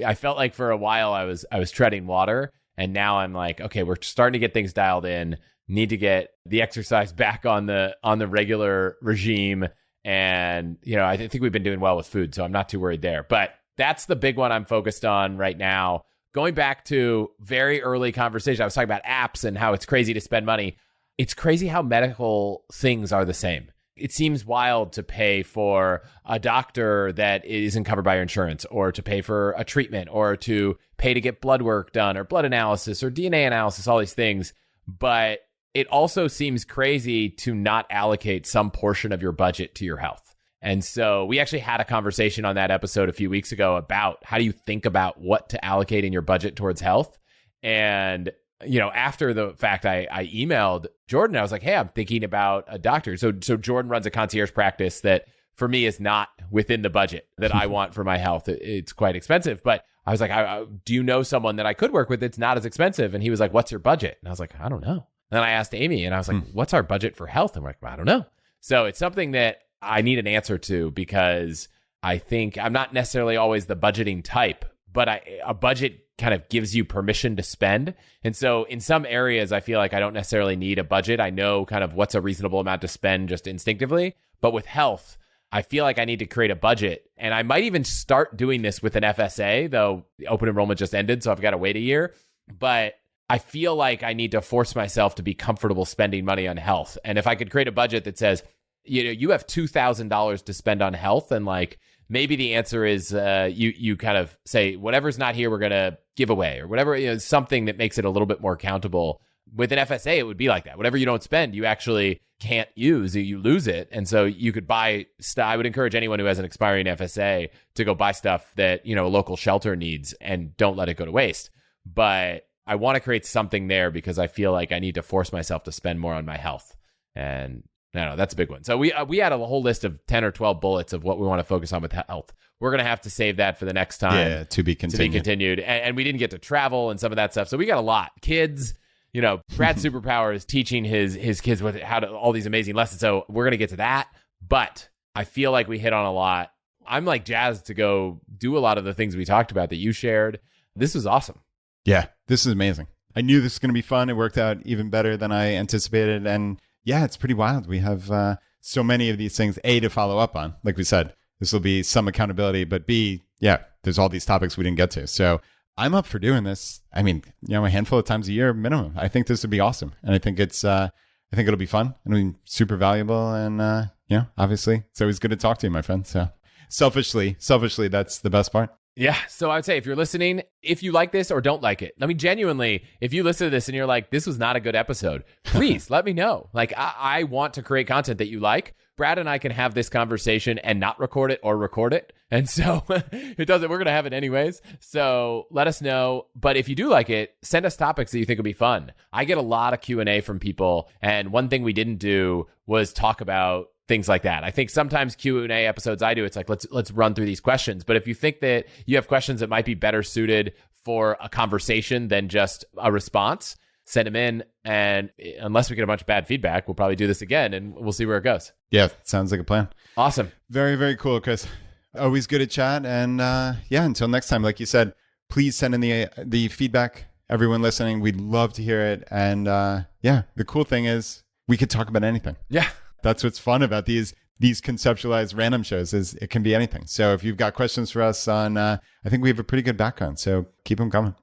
I felt like for a while I was treading water, and now I'm like, okay, we're starting to get things dialed in, need to get the exercise back on the regular regime. And, I think we've been doing well with food, so I'm not too worried there. But that's the big one I'm focused on right now. Going back to very early conversation, I was talking about apps and how it's crazy to spend money. It's crazy how medical things are the same. It seems wild to pay for a doctor that isn't covered by your insurance, or to pay for a treatment, or to pay to get blood work done, or blood analysis, or DNA analysis, all these things. But it also seems crazy to not allocate some portion of your budget to your health. And so we actually had a conversation on that episode a few weeks ago about how do you think about what to allocate in your budget towards health. And, after the fact, I emailed Jordan. I was like, hey, I'm thinking about a doctor. So Jordan runs a concierge practice that for me is not within the budget that I want for my health. It's quite expensive. But I was like, do you know someone that I could work with that's not as expensive? And he was like, what's your budget? And I was like, I don't know. And then I asked Amy, and I was like, what's our budget for health? And we're like, I don't know. So it's something that I need an answer to, because I think I'm not necessarily always the budgeting type, but a budget kind of gives you permission to spend. And so in some areas, I feel like I don't necessarily need a budget. I know kind of what's a reasonable amount to spend just instinctively. But with health, I feel like I need to create a budget. And I might even start doing this with an FSA, though the open enrollment just ended, so I've got to wait a year. But I feel like I need to force myself to be comfortable spending money on health. And if I could create a budget that says, you have $2,000 to spend on health, and like maybe the answer is you kind of say, whatever's not here, we're going to give away, or whatever, something that makes it a little bit more accountable. With an FSA, it would be like that. Whatever you don't spend, you actually can't use. You lose it. And so you could buy stuff. I would encourage anyone who has an expiring FSA to go buy stuff that, a local shelter needs, and don't let it go to waste. But I want to create something there because I feel like I need to force myself to spend more on my health. And no, that's a big one. So we had a whole list of 10 or 12 bullets of what we want to focus on with health. We're going to have to save that for the next time. Yeah, to be continued. And we didn't get to travel and some of that stuff. So we got a lot. Kids, Brad's superpower is teaching his kids how to all these amazing lessons. So we're going to get to that. But I feel like we hit on a lot. I'm like jazzed to go do a lot of the things we talked about that you shared. This was awesome. Yeah, this is amazing. I knew this was going to be fun. It worked out even better than I anticipated. And yeah, it's pretty wild. We have so many of these things, A, to follow up on. Like we said, this will be some accountability, but B, yeah, there's all these topics we didn't get to. So I'm up for doing this. I mean, a handful of times a year minimum. I think this would be awesome. And I think it'll be fun and super valuable. And, obviously it's always good to talk to you, my friend. So selfishly, that's the best part. Yeah. So I would say if you're listening, if you like this or don't like it, I mean, genuinely, if you listen to this and you're like, this was not a good episode, please let me know. Like, I want to create content that you like. Brad and I can have this conversation and not record it or record it. And so we're going to have it anyways. So let us know. But if you do like it, send us topics that you think would be fun. I get a lot of Q&A from people. And one thing we didn't do was talk about things like that. I think sometimes Q&A episodes I do, it's like, let's run through these questions. But if you think that you have questions that might be better suited for a conversation than just a response, send them in. And unless we get a bunch of bad feedback, we'll probably do this again and we'll see where it goes. Yeah, sounds like a plan. Awesome. Very, very cool, Chris. Always good to chat. And until next time, like you said, please send in the feedback. Everyone listening, we'd love to hear it. And the cool thing is we could talk about anything. Yeah. That's what's fun about these conceptualized random shows is it can be anything. So if you've got questions for us on, I think we have a pretty good background. So keep them coming.